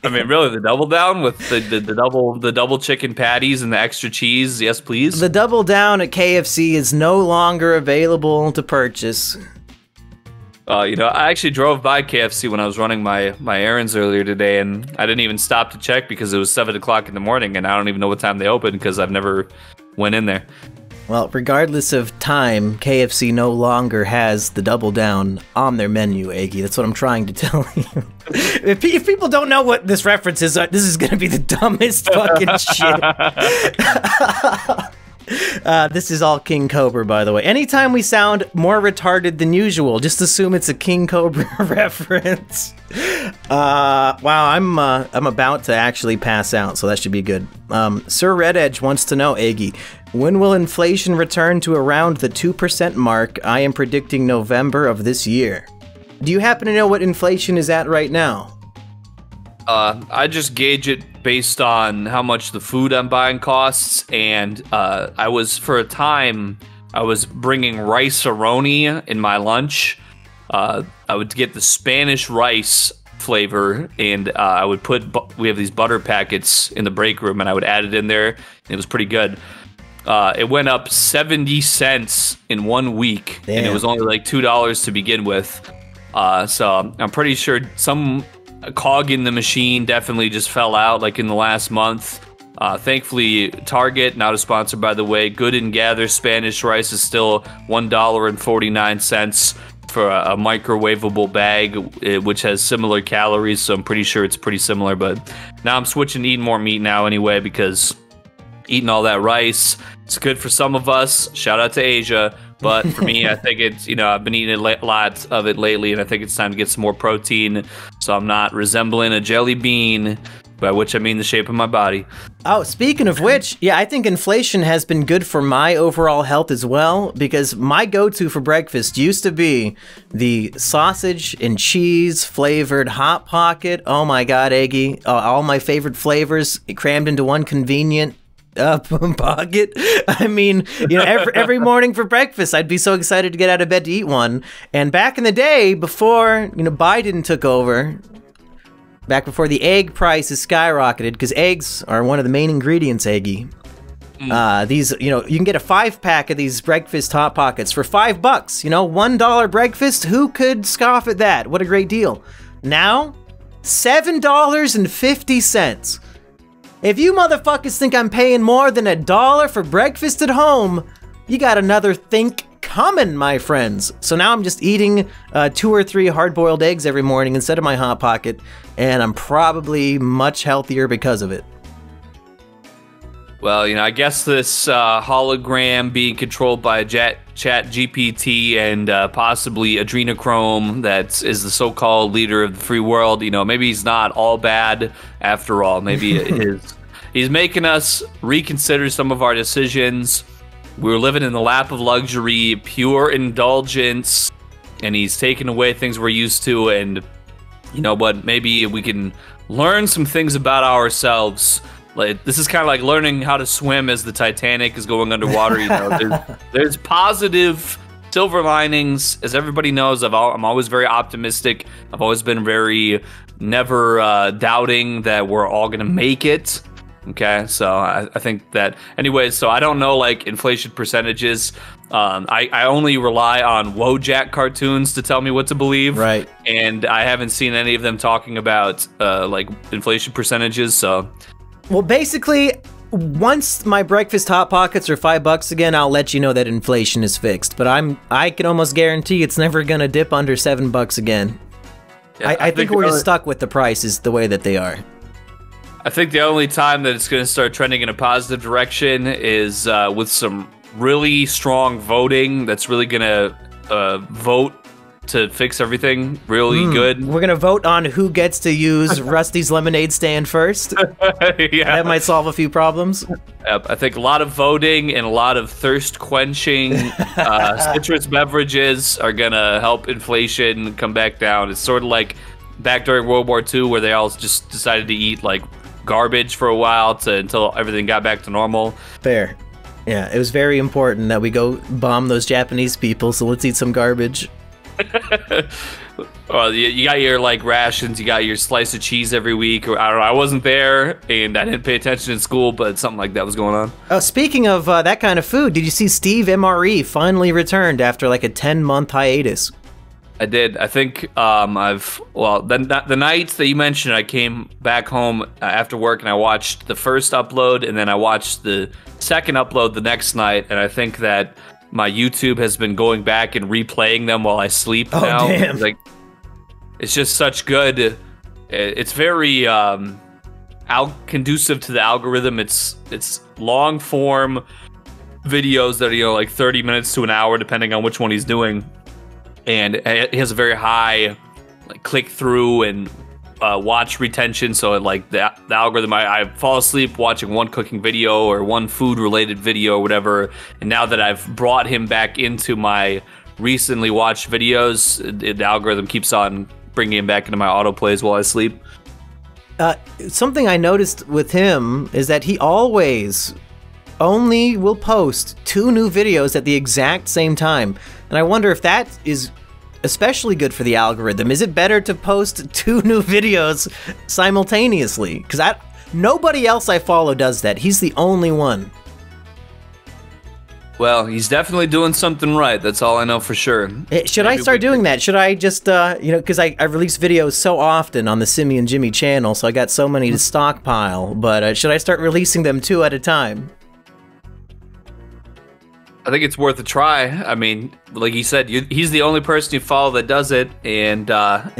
I mean, really, the double down with the double chicken patties and the extra cheese? Yes, please. The double down at KFC is no longer available to purchase. You know, I actually drove by KFC when I was running my errands earlier today, and I didn't even stop to check because it was 7 o'clock in the morning, and I don't even know what time they opened because I've never went in there. Well, regardless of time, KFC no longer has the double down on their menu, Eggy. That's what I'm trying to tell you. If people don't know what this reference is, this is going to be the dumbest fucking shit. This is all King Cobra, by the way. Anytime we sound more retarded than usual, just assume it's a King Cobra reference. Wow, I'm about to actually pass out, so that should be good. Sir Red Edge wants to know, Eggy, when will inflation return to around the 2% mark? I am predicting November of this year. Do you happen to know what inflation is at right now? I just gauge it based on how much the food I'm buying costs, and for a time, I was bringing rice-a-roni in my lunch. I would get the Spanish rice flavor, and I would we have these butter packets in the break room, and I would add it in there, and it was pretty good. It went up 70 cents in 1 week, Damn. and it was only like $2 to begin with. So I'm pretty sure some cog in the machine definitely just fell out like in the last month. Thankfully, Target, not a sponsor by the way, Good and Gather Spanish rice is still $1.49 for a microwavable bag, which has similar calories, so I'm pretty sure it's pretty similar. But now I'm switching to eating more meat now anyway, because eating all that rice, it's good for some of us. Shout out to Asia. But for me, I think it's, you know, I've been eating a lot of it lately, and I think it's time to get some more protein so I'm not resembling a jelly bean, by which I mean the shape of my body. Oh, speaking of which, yeah, I think inflation has been good for my overall health as well, because my go-to for breakfast used to be the sausage and cheese flavored Hot Pocket. Oh my God, Eggy. All my favorite flavors crammed into one convenient pocket. I mean, you know, every morning for breakfast, I'd be so excited to get out of bed to eat one. And back in the day, before, you know, Biden took over, back before the egg prices skyrocketed, because eggs are one of the main ingredients, Eggy. These, you know, you can get a 5-pack of these breakfast Hot Pockets for $5. You know, $1 breakfast. Who could scoff at that? What a great deal. Now, $7.50. If you motherfuckers think I'm paying more than $1 for breakfast at home, you got another think coming, my friends. So now I'm just eating 2 or 3 hard-boiled eggs every morning instead of my Hot Pocket, and I'm probably much healthier because of it. Well, you know, I guess this hologram being controlled by Chat GPT and possibly Adrenochrome, that is the so-called leader of the free world, you know, maybe he's not all bad after all. Maybe he's making us reconsider some of our decisions. We were living in the lap of luxury, pure indulgence, and he's taking away things we're used to, and you know what, maybe we can learn some things about ourselves. Like, this is kind of like learning how to swim as the Titanic is going underwater. You know, there's positive silver linings. As everybody knows, I'm always very optimistic. I've always been very never doubting that we're all gonna make it. Okay, so I think that. Anyways, so I don't know like inflation percentages. I only rely on Wojak cartoons to tell me what to believe. Right. And I haven't seen any of them talking about like inflation percentages. So. Well, basically, once my breakfast Hot Pockets are $5 again, I'll let you know that inflation is fixed. But I can almost guarantee it's never gonna dip under $7 again. Yeah, I think we're just stuck with the prices the way that they are. I think the only time that it's gonna start trending in a positive direction is with some really strong voting that's really gonna vote to fix everything really good. We're gonna vote on who gets to use Rusty's lemonade stand first. Yeah. That might solve a few problems. Yep, I think a lot of voting and a lot of thirst quenching citrus beverages are gonna help inflation come back down. It's sort of like back during World War II, where they all just decided to eat like garbage for a while until everything got back to normal. Fair. Yeah, it was very important that we go bomb those Japanese people, so let's eat some garbage. Well, you got your like rations, you got your slice of cheese every week. Or, I don't know. I wasn't there and I didn't pay attention in school, but something like that was going on. Oh, speaking of that kind of food, did you see Steve MRE finally returned after like a 10-month hiatus? I did. I think the night that you mentioned, I came back home after work and I watched the first upload and then I watched the second upload the next night, and I think that my YouTube has been going back and replaying them while I sleep now. Damn. Like, it's just such good. It's very conducive to the algorithm. It's long form videos that are like 30 minutes to an hour, depending on which one he's doing, and it has a very high like click through and watch retention. So like the algorithm, I fall asleep watching one cooking video or one food related video or whatever. And now that I've brought him back into my recently watched videos, the algorithm keeps on bringing him back into my autoplays while I sleep. Something I noticed with him is that he always only will post 2 new videos at the exact same time. And I wonder if that is especially good for the algorithm. Is it better to post 2 new videos simultaneously? Because nobody else I follow does that. He's the only one. Well, he's definitely doing something right. That's all I know for sure. Should I start doing that? Should I just, because I release videos so often on the Simian Jimmy channel, so I got so many to stockpile, but should I start releasing them 2 at a time? I think it's worth a try. I mean, like you said, he's the only person you follow that does it, and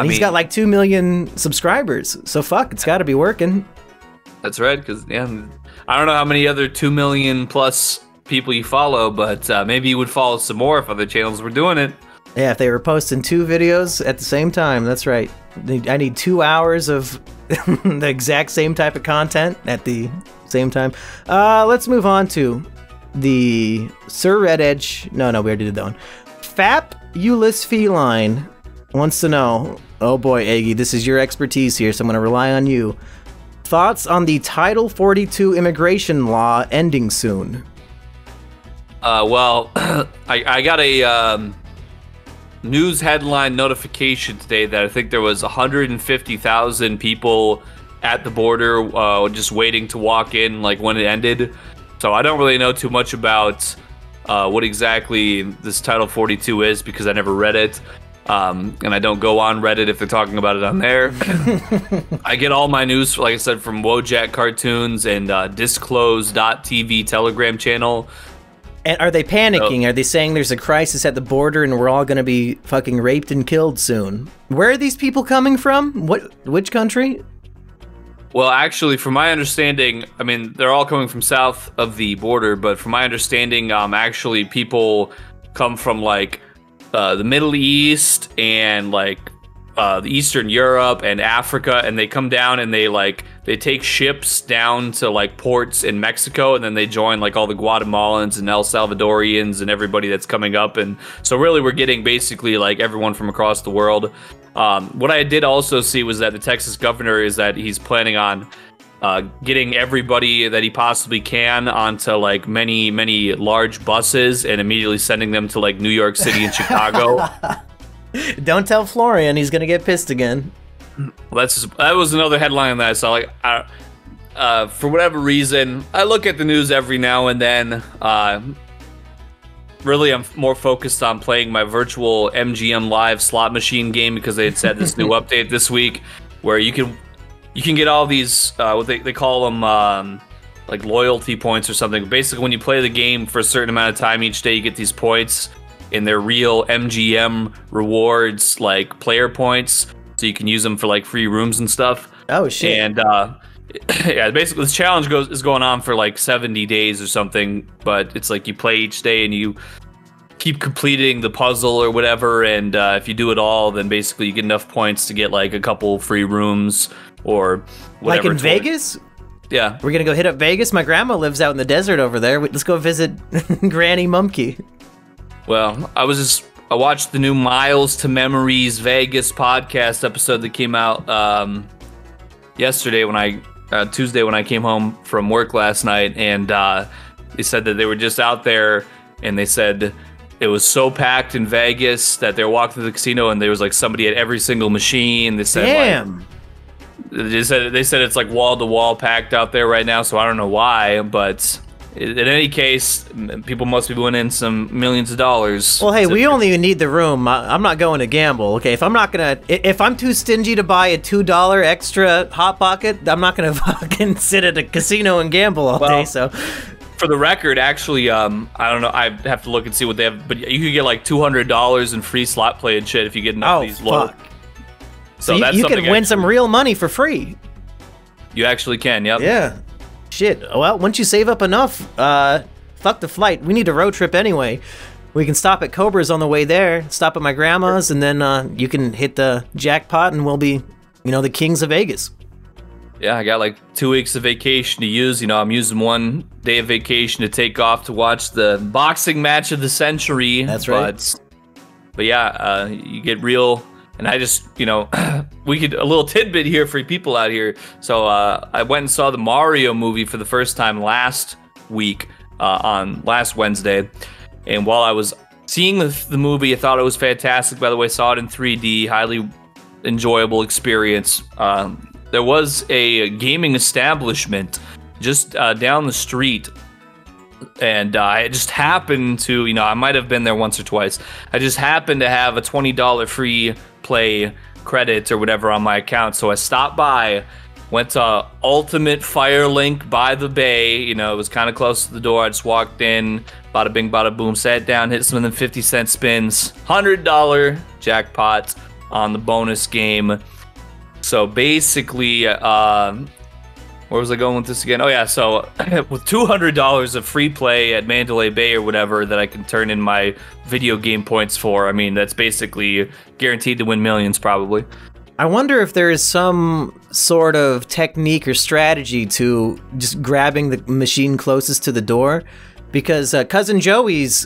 he's got like 2 million subscribers, so fuck, it's got to be working. That's right, because I don't know how many other 2 million plus people you follow, but maybe you would follow some more if other channels were doing it. Yeah, if they were posting 2 videos at the same time, that's right. I need 2 hours of the exact same type of content at the same time. Let's move on to the Sir Red Edge. No, we already did that one. Fabulous Feline wants to know, oh boy, Eggy, this is your expertise here, so I'm going to rely on you. Thoughts on the Title 42 immigration law ending soon? Well, I got a news headline notification today that I think there was 150,000 people at the border just waiting to walk in, like when it ended. So I don't really know too much about what exactly this Title 42 is because I never read it. And I don't go on Reddit if they're talking about it on there. I get all my news, like I said, from Wojak cartoons and Disclose.tv Telegram channel. And are they panicking? Are they saying there's a crisis at the border and we're all going to be fucking raped and killed soon? Where are these people coming from? Which country? Well, actually, from my understanding, I mean, they're all coming from south of the border, but from my understanding, actually people come from like the Middle East and like the Eastern Europe and Africa, and they come down and they take ships down to like ports in Mexico, and then they join like all the Guatemalans and El Salvadorians and everybody that's coming up. And so really we're getting basically like everyone from across the world. What I did also see was that the Texas governor is that he's planning on getting everybody that he possibly can onto like many large buses and immediately sending them to like New York City and Chicago. Don't tell Florian, he's gonna get pissed again. Well, that was another headline that I saw. Like, for whatever reason, I look at the news every now and then. Really, I'm more focused on playing my virtual MGM Live slot machine game because they had said this new update this week where you can get all these what they call them like loyalty points or something. Basically, when you play the game for a certain amount of time each day, you get these points, and they're real MGM rewards, like player points, so you can use them for like free rooms and stuff. Oh shit! And yeah, basically this challenge is going on for like 70 days or something, but it's like you play each day and you keep completing the puzzle or whatever, and if you do it all, then basically you get enough points to get like a couple free rooms or whatever. Like in Vegas? Yeah. We're gonna go hit up Vegas. My grandma lives out in the desert over there. Let's go visit Granny Mumkey. Well, I watched the new Miles to Memories Vegas podcast episode that came out yesterday Tuesday when I came home from work last night, and they said that they were just out there, and they said it was so packed in Vegas that they were walking through the casino and there was like somebody at every single machine. They said, damn. They said it's like wall to wall packed out there right now, so I don't know why, but in any case, people must be winning some millions of dollars. Well, hey, we only need the room. I'm not going to gamble. Okay, if I'm too stingy to buy a $2 extra hot pocket, I'm not gonna fucking sit at a casino and gamble all day. So, for the record, actually, I don't know. I have to look and see what they have, but you could get like $200 in free slot play and shit if you get enough of these low. So you can win some real money for free. You actually can, yep. Yeah. Shit. Well, once you save up enough, fuck the flight. We need a road trip anyway. We can stop at Cobra's on the way there, stop at my grandma's, and then you can hit the jackpot and we'll be, the kings of Vegas. Yeah, I got like 2 weeks of vacation to use. I'm using 1 day of vacation to take off to watch the boxing match of the century. That's right. But yeah, you get real. And I just, we could, a little tidbit here for people out here. So I went and saw the Mario movie for the first time last week, on last Wednesday. And while I was seeing the movie, I thought it was fantastic. By the way, saw it in 3D, highly enjoyable experience. There was a gaming establishment just down the street. And I just happened to, I might have been there once or twice. I just happened to have a $20 free play credit or whatever on my account. So I stopped by, went to Ultimate Firelink by the Bay. It was kind of close to the door. I just walked in, bada bing, bada boom, sat down, hit some of them 50-cent spins, $100 jackpot on the bonus game. So basically, where was I going with this again? Oh yeah, so with $200 of free play at Mandalay Bay or whatever that I can turn in my video game points for, that's basically guaranteed to win millions probably. I wonder if there is some sort of technique or strategy to just grabbing the machine closest to the door, because Cousin Joey's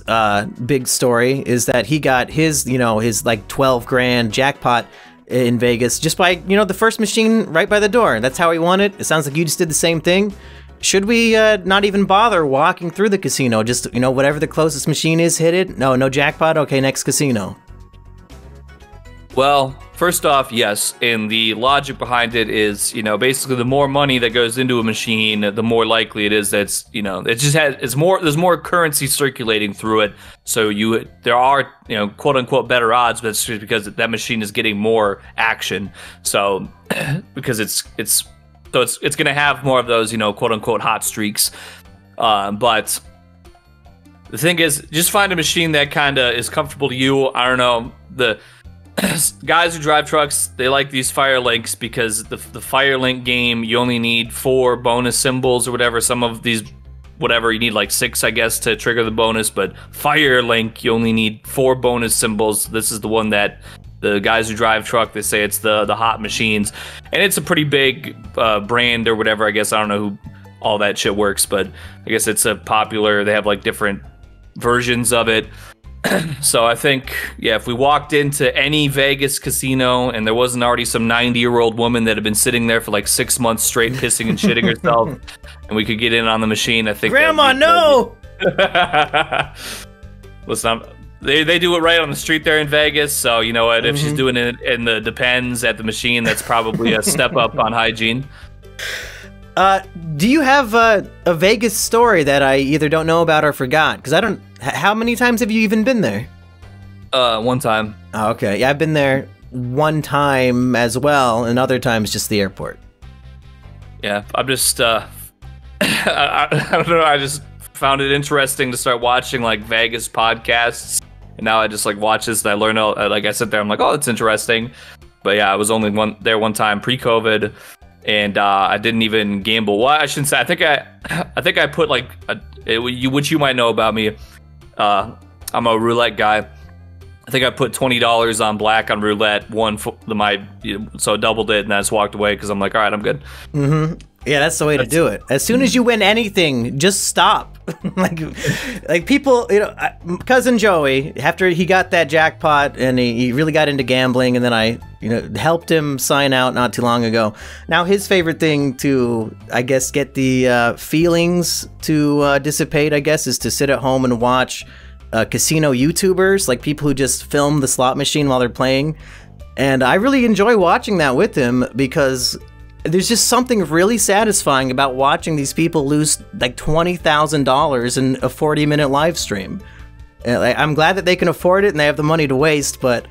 big story is that he got his, his like 12 grand jackpot in Vegas just by, the first machine right by the door. That's how he won it. It sounds like you just did the same thing. Should we not even bother walking through the casino? Just, whatever the closest machine is, hit it? No jackpot? Okay, next casino. Well, first off, yes, and the logic behind it is, basically the more money that goes into a machine, the more likely it is that there's more currency circulating through it. So there are, quote unquote better odds, but it's just because that machine is getting more action. So because it's going to have more of those, quote unquote hot streaks. But the thing is, just find a machine that kind of is comfortable to you. I don't know, the guys who drive trucks, they like these Firelinks because the Firelink game, you only need 4 bonus symbols or whatever. Some of these, whatever, you need like 6, I guess, to trigger the bonus. But Firelink, you only need 4 bonus symbols. This is the one that the guys who drive truck, they say it's the hot machines. And it's a pretty big brand or whatever. I guess I don't know who all that shit works, but I guess it's a popular, they have like different versions of it. So I think, yeah, if we walked into any Vegas casino and there wasn't already some 90-year-old woman that had been sitting there for like 6 months straight pissing and shitting herself, and we could get in on the machine, I think. Grandma, no! Listen, they do it right on the street there in Vegas, so you know what? If she's doing it in the Depends at the machine, that's probably a step up on hygiene. Do you have a Vegas story that I either don't know about or forgot? Because I don't. How many times have you even been there? One time. Oh, okay. Yeah, I've been there one time as well, and other times just the airport. Yeah, I'm just. I don't know. I just found it interesting to start watching like Vegas podcasts, and now I just like watch this and I learn. Like I sit there, I'm like, oh, it's interesting. But yeah, I was only there one time pre-COVID. And I didn't even gamble. Well, I shouldn't say. I think I put like which you might know about me. I'm a roulette guy. I think I put $20 on black on roulette, so I doubled it, and I just walked away because I'm like, all right, I'm good. Yeah, that's the way to do it. As soon as you win anything, just stop. like people, cousin Joey, after he got that jackpot and he really got into gambling, and then I, helped him sign out not too long ago. Now his favorite thing to, I guess, get the feelings to dissipate, I guess, is to sit at home and watch casino YouTubers, like people who just film the slot machine while they're playing. And I really enjoy watching that with him because there's just something really satisfying about watching these people lose like $20,000 in a 40-minute live stream. I'm glad that they can afford it and they have the money to waste, but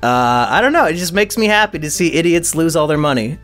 I don't know. It just makes me happy to see idiots lose all their money.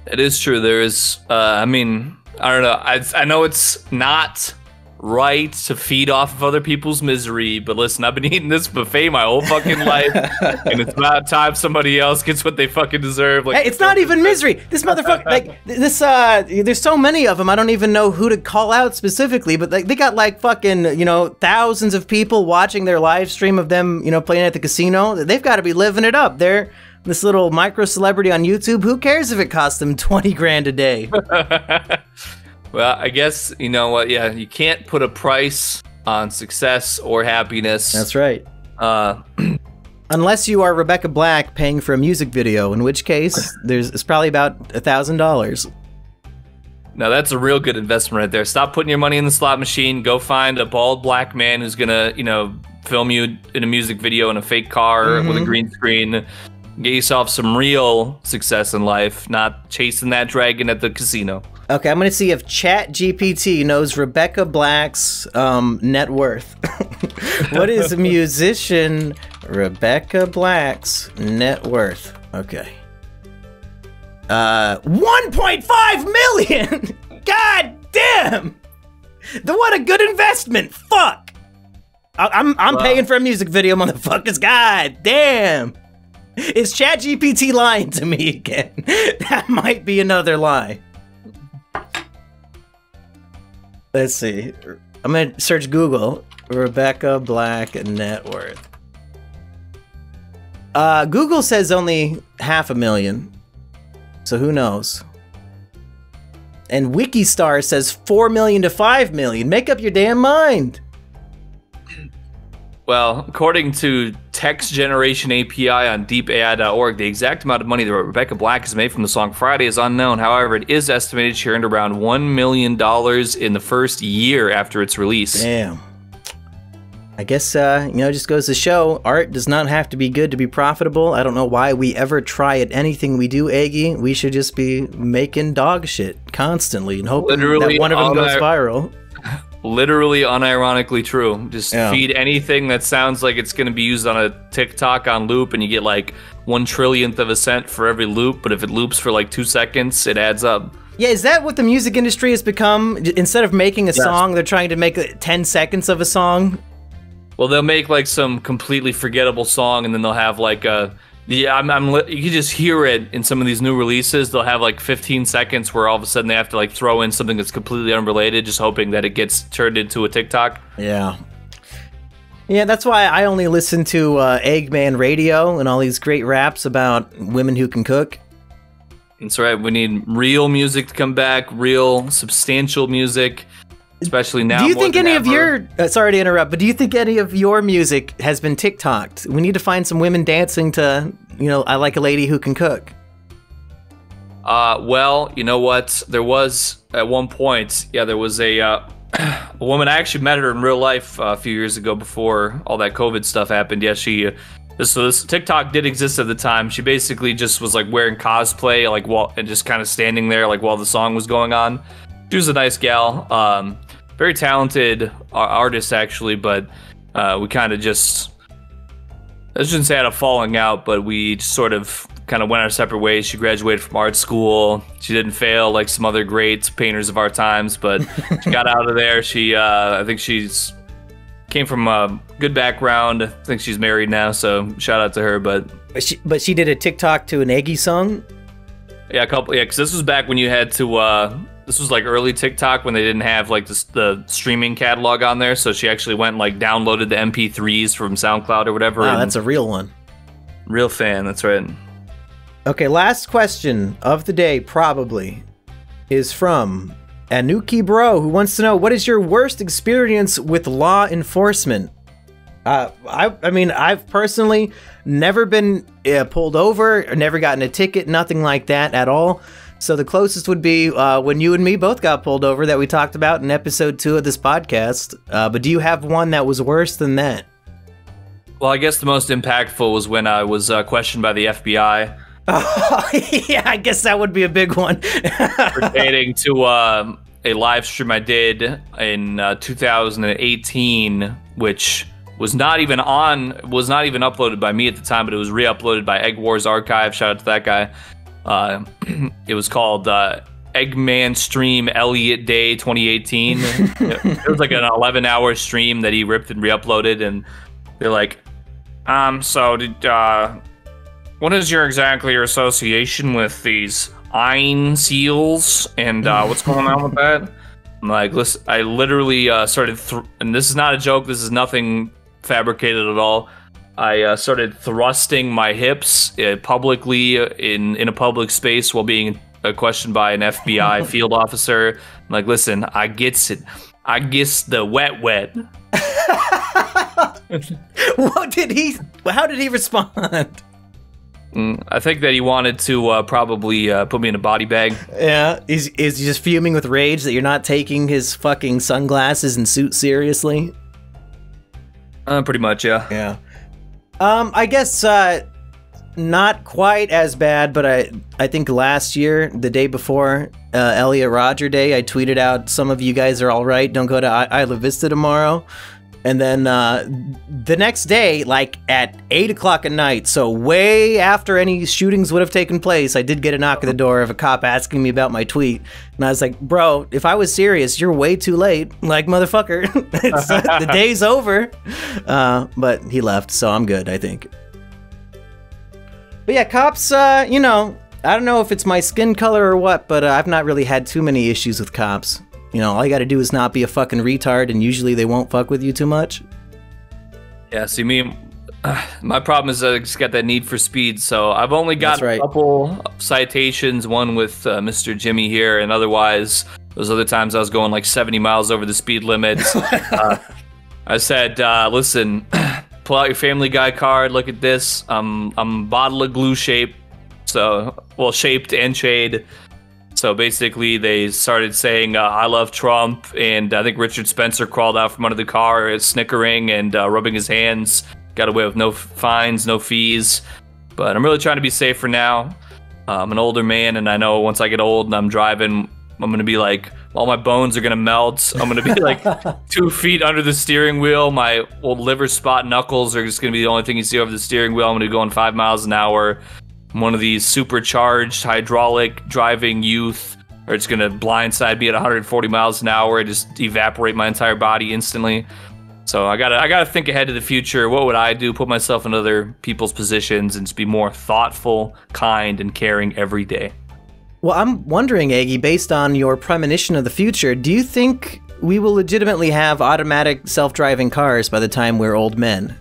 It is true. There is, I don't know. I know it's not right to feed off of other people's misery, but listen, I've been eating this buffet my whole fucking life, and it's about time somebody else gets what they fucking deserve. Like, hey, it's not even misery. This motherfucker, like this. There's so many of them. I don't even know who to call out specifically, but like they got like fucking thousands of people watching their live stream of them playing at the casino. They've got to be living it up. They're this little micro celebrity on YouTube. Who cares if it costs them 20 grand a day? Well, I guess, you know what, yeah, you can't put a price on success or happiness. That's right. Unless you are Rebecca Black paying for a music video, in which case, it's probably about $1,000. Now, that's a real good investment right there. Stop putting your money in the slot machine. Go find a bald black man who's going to, film you in a music video in a fake car with a green screen. Get yourself some real success in life, not chasing that dragon at the casino. Okay, I'm going to see if ChatGPT knows Rebecca Black's net worth. What is a musician Rebecca Black's net worth? Okay. 1.5 million! God damn! What a good investment! Fuck! I'm paying for a music video, motherfuckers. God damn! Is ChatGPT lying to me again? That might be another lie. Let's see. I'm going to search Google. Rebecca Black net worth. Google says only 500,000. So who knows? And Wikistar says 4 million to 5 million. Make up your damn mind. Well, according to Text Generation API on deepai.org, the exact amount of money that Rebecca Black has made from the song Friday is unknown. However, it is estimated she earned around $1 million in the first year after its release. Damn. I guess, just goes to show, art does not have to be good to be profitable. I don't know why we ever try at anything we do, Eggy. We should just be making dog shit constantly and hoping that one of them goes viral. Literally unironically true. Just feed anything that sounds like it's going to be used on a TikTok on loop, and you get like 1/1,000,000th of a cent for every loop, but if it loops for like 2 seconds, it adds up. Yeah, is that what the music industry has become? Instead of making a song, they're trying to make 10 seconds of a song? Well, they'll make like some completely forgettable song, and then they'll have like a... you can just hear it in some of these new releases. They'll have like 15 seconds where all of a sudden they have to like throw in something that's completely unrelated, just hoping that it gets turned into a TikTok. Yeah. Yeah, that's why I only listen to Eggman Radio and all these great raps about women who can cook. That's right. We need real music to come back, real substantial music, especially now. Do you think any of your... sorry to interrupt, but do you think any of your music has been TikToked? We need to find some women dancing to, I Like a Lady Who Can Cook. Well, you know what? There was, at one point, there was a woman. I actually met her in real life a few years ago before all that COVID stuff happened. Yeah, this TikTok did exist at the time. She basically just was like wearing cosplay, like and just kind of standing there like while the song was going on. She was a nice gal, very talented artist actually, but we kind of just, I shouldn't say had a falling out, but we just sort of kind of went our separate ways. She graduated from art school. She didn't fail like some other great painters of our times, but she got out of there. She, I think came from a good background. I think she's married now, so shout out to her. But she did a TikTok to an Eggy song. Yeah, because this was back when you had to this was like early TikTok when they didn't have like the streaming catalog on there. So she actually went and like downloaded the MP3s from SoundCloud or whatever. Wow, that's a real one. Real fan, that's right. Okay, last question of the day probably is from Anuki Bro, who wants to know, what is your worst experience with law enforcement? I mean, I've personally never been pulled over, or never gotten a ticket, nothing like that at all. So the closest would be when you and me both got pulled over that we talked about in episode 2 of this podcast. But do you have one that was worse than that? Well, I guess the most impactful was when I was questioned by the FBI. Oh, yeah, I guess that would be a big one. Pertaining to a live stream I did in 2018, which was not even uploaded by me at the time, but it was re-uploaded by Egg Wars Archive. Shout out to that guy. It was called Eggman Stream Elliot Day 2018. It was like an 11-hour stream that he ripped and re-uploaded, and they're like, so did what is your association with these Ein seals, and what's going on with that? I'm like, listen, I literally started, and this is not a joke, this is nothing fabricated at all. I started thrusting my hips publicly in a public space while being questioned by an FBI field officer. I'm like, listen, I gets it. I gets the wet. How did he respond? I think that he wanted to probably put me in a body bag. Yeah, is he just fuming with rage that you're not taking his fucking sunglasses and suit seriously? Pretty much, yeah. Yeah. I guess not quite as bad, but I think last year, the day before Elliot Roger Day, I tweeted out, some of you guys are all right, don't go to Isla Vista tomorrow. And then the next day, like at 8 o'clock at night, so way after any shootings would have taken place, I did get a knock at the door of a cop asking me about my tweet. And I was like, bro, if I was serious, you're way too late. Like, motherfucker, the day's over. But he left, so I'm good, I think. But yeah, cops, you know, I don't know if it's my skin color or what, but I've not really had too many issues with cops. You know, all you gotta do is not be a fucking retard, and usually they won't fuck with you too much. Yeah, see, my problem is I just got that need for speed, so I've only got a couple citations, one with Mr. Jimmy here, and otherwise, those other times I was going like 70 miles over the speed limit. I said, listen, pull out your Family Guy card, look at this, I'm bottle of glue shaped, so, well, shaped and shade. So basically, they started saying, I love Trump, and I think Richard Spencer crawled out from under the car, snickering and rubbing his hands. Got away with no fines, no fees. But I'm really trying to be safe for now. I'm an older man, and I know once I get old and I'm driving, I'm going to be like, all my bones are going to melt. I'm going to be like 2 feet under the steering wheel. My old liver spot knuckles are just going to be the only thing you see over the steering wheel. I'm going to be going 5 miles an hour. One of these supercharged hydraulic driving youth, or it's gonna blindside me at 140 miles an hour and just evaporate my entire body instantly. So I gotta think ahead to the future. What would I do? Put myself in other people's positions and just be more thoughtful, kind, and caring every day. Well, I'm wondering, Eggy, based on your premonition of the future, do you think we will legitimately have automatic self-driving cars by the time we're old men?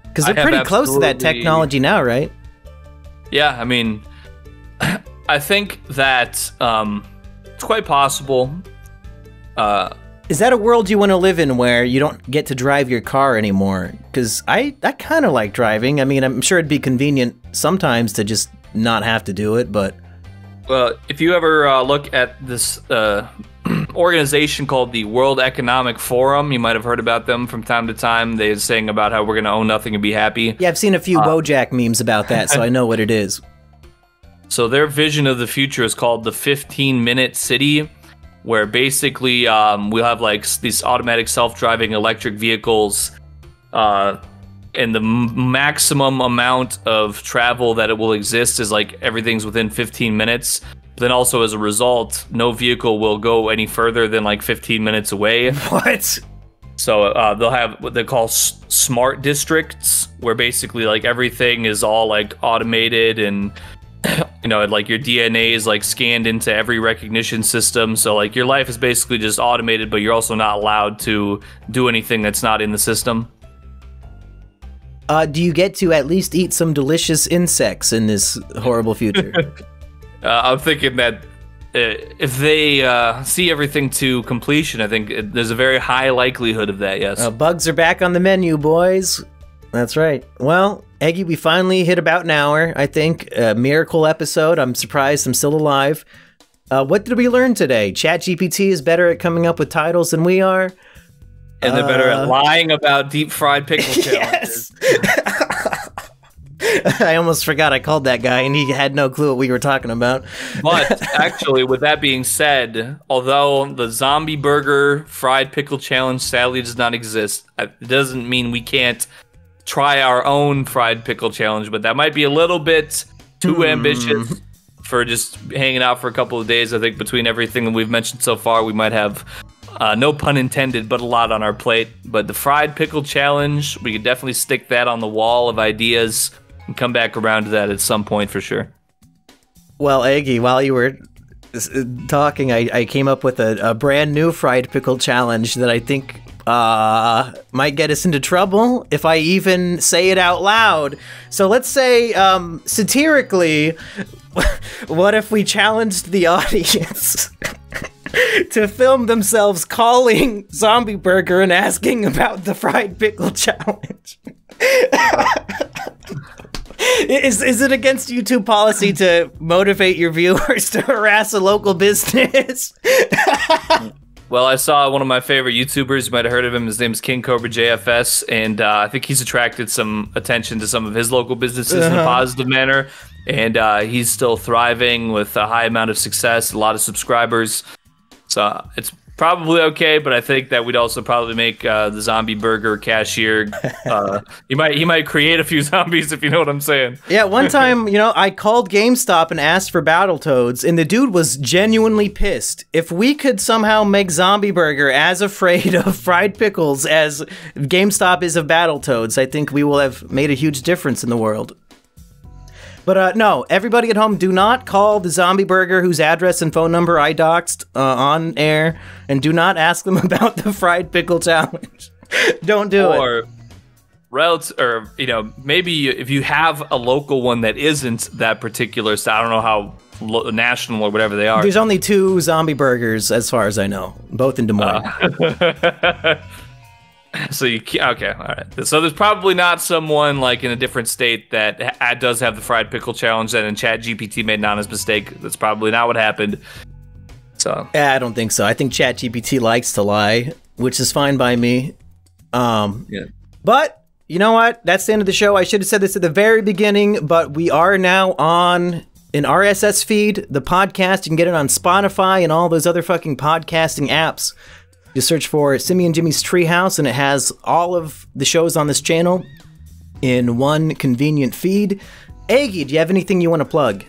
Because they're pretty close to that technology now, right? Yeah, I mean, I think that it's quite possible. Is that a world you want to live in where you don't get to drive your car anymore? Because I kind of like driving. I mean, I'm sure it'd be convenient sometimes to just not have to do it, but... Well, if you ever look at this organization called the World Economic Forum, you might have heard about them from time to time. They're saying about how we're going to own nothing and be happy. Yeah, I've seen a few Wojak memes about that, so I know what it is. So their vision of the future is called the 15-minute city, where basically we'll have like these automatic self-driving electric vehicles, and the maximum amount of travel that it will exist is like everything's within 15 minutes. Then also, as a result, no vehicle will go any further than like 15 minutes away. What? So they'll have what they call smart districts, where basically like everything is all like automated and you know, like your DNA is like scanned into every recognition system. So like your life is basically just automated, but you're also not allowed to do anything that's not in the system. Do you get to at least eat some delicious insects in this horrible future? I'm thinking that if they see everything to completion, I think there's a very high likelihood of that, yes. Bugs are back on the menu, boys. That's right. Well, Eggy, we finally hit about an hour, I think. A miracle episode. I'm surprised I'm still alive. What did we learn today? ChatGPT is better at coming up with titles than we are. And they're better at lying about deep-fried pickle challenges. I almost forgot I called that guy, and he had no clue what we were talking about. But actually, with that being said, although the zombie burger fried pickle challenge sadly does not exist, it doesn't mean we can't try our own fried pickle challenge, but that might be a little bit too ambitious for just hanging out for a couple of days. I think between everything that we've mentioned so far, we might have... no pun intended, but a lot on our plate. But the fried pickle challenge, we could definitely stick that on the wall of ideas and come back around to that at some point for sure. Well, Eggy, while you were talking, I came up with a brand new fried pickle challenge that I think might get us into trouble if I even say it out loud. So let's say, satirically, what if we challenged the audience to film themselves calling Zombie Burger and asking about the fried pickle challenge? Is it against YouTube policy to motivate your viewers to harass a local business? Well, I saw one of my favorite YouTubers. You might have heard of him. His name is King Cobra JFS, and I think he's attracted some attention to some of his local businesses in a positive manner. And he's still thriving with a high amount of success, a lot of subscribers. So it's probably okay, but I think that we'd also probably make the zombie burger cashier. He might create a few zombies, if you know what I'm saying. Yeah, one time, I called GameStop and asked for Battletoads, and the dude was genuinely pissed. If we could somehow make Zombie Burger as afraid of fried pickles as GameStop is of Battletoads, I think we will have made a huge difference in the world. But no, everybody at home, do not call the Zombie Burger whose address and phone number I doxed on air, and do not ask them about the fried pickle challenge. Don't do it. Or maybe if you have a local one that isn't that particular, so I don't know how national or whatever they are. There's only 2 Zombie Burgers, as far as I know, both in Des Moines. So okay, all right. So there's probably not someone like in a different state that does have the fried pickle challenge that in ChatGPT made an honest mistake. That's probably not what happened. So yeah, I don't think so. I think ChatGPT likes to lie, which is fine by me. Yeah. But you know what? That's the end of the show. I should have said this at the very beginning, but we are now on an RSS feed. The podcast, you can get it on Spotify and all those other fucking podcasting apps. Just search for Simian Jimmy's Treehouse, and it has all of the shows on this channel in one convenient feed. Eggy, do you have anything you want to plug?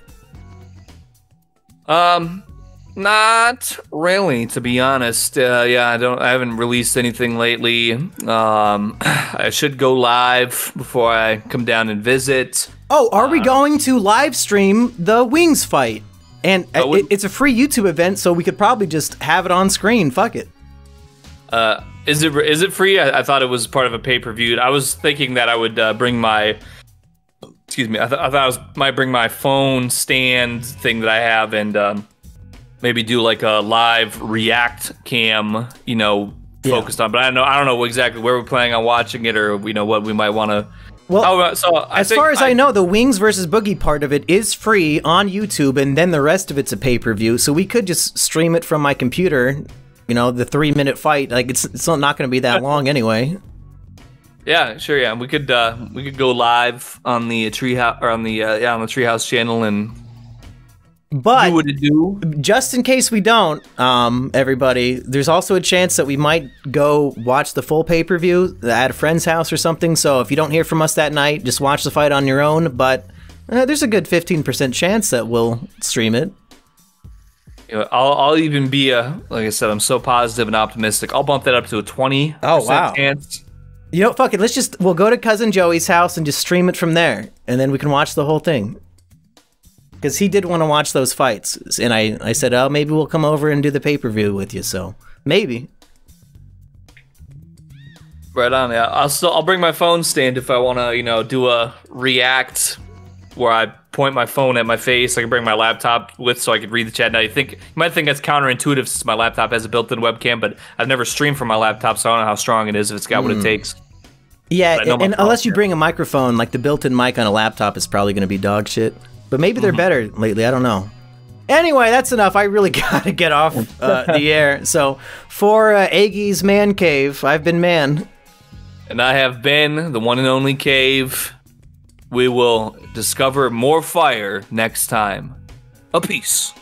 Not really, to be honest. Yeah, I haven't released anything lately. I should go live before I come down and visit. Oh, are we going to live stream the Wings fight? And it's a free YouTube event, so we could probably just have it on screen. Fuck it. Is it free? I thought it was part of a pay-per-view. I was thinking that I would bring my... Excuse me. I thought I might bring my phone stand thing that I have and maybe do like a live react cam, focused on. But I don't know exactly where we're planning on watching it or what we might want to. Well, as far as I know, the Wings versus Boogie part of it is free on YouTube, and then the rest of it's a pay-per-view. So we could just stream it from my computer. The 3-minute fight, like it's not going to be that long anyway. Yeah, sure. Yeah, we could go live on the Treehouse or on the Treehouse channel and but do what it do. Just in case we don't, everybody, there's also a chance that we might go watch the full pay-per-view at a friend's house or something. So if you don't hear from us that night, just watch the fight on your own. But there's a good 15% chance that we'll stream it. I'll even be like I said, I'm so positive and optimistic. I'll bump that up to a 20% chance. Fuck it. We'll go to Cousin Joey's house and just stream it from there, and then we can watch the whole thing. because he did want to watch those fights, and I said, oh, maybe we'll come over and do the pay-per-view with you. So maybe. Right on. Yeah, I'll bring my phone stand if I want to, do a react where I point my phone at my face. I can bring my laptop with so I can read the chat. Now you might think that's counterintuitive since my laptop has a built-in webcam, but I've never streamed from my laptop, so I don't know how strong it is if it's got what it takes. Yeah, and unless you bring a microphone, like the built-in mic on a laptop is probably going to be dog shit. But maybe they're better lately. I don't know. Anyway, that's enough. I really got to get off the air. So for Eggy's Man Cave, I've been Man. And I have been the one and only Cave. We will discover more fire next time. A peace.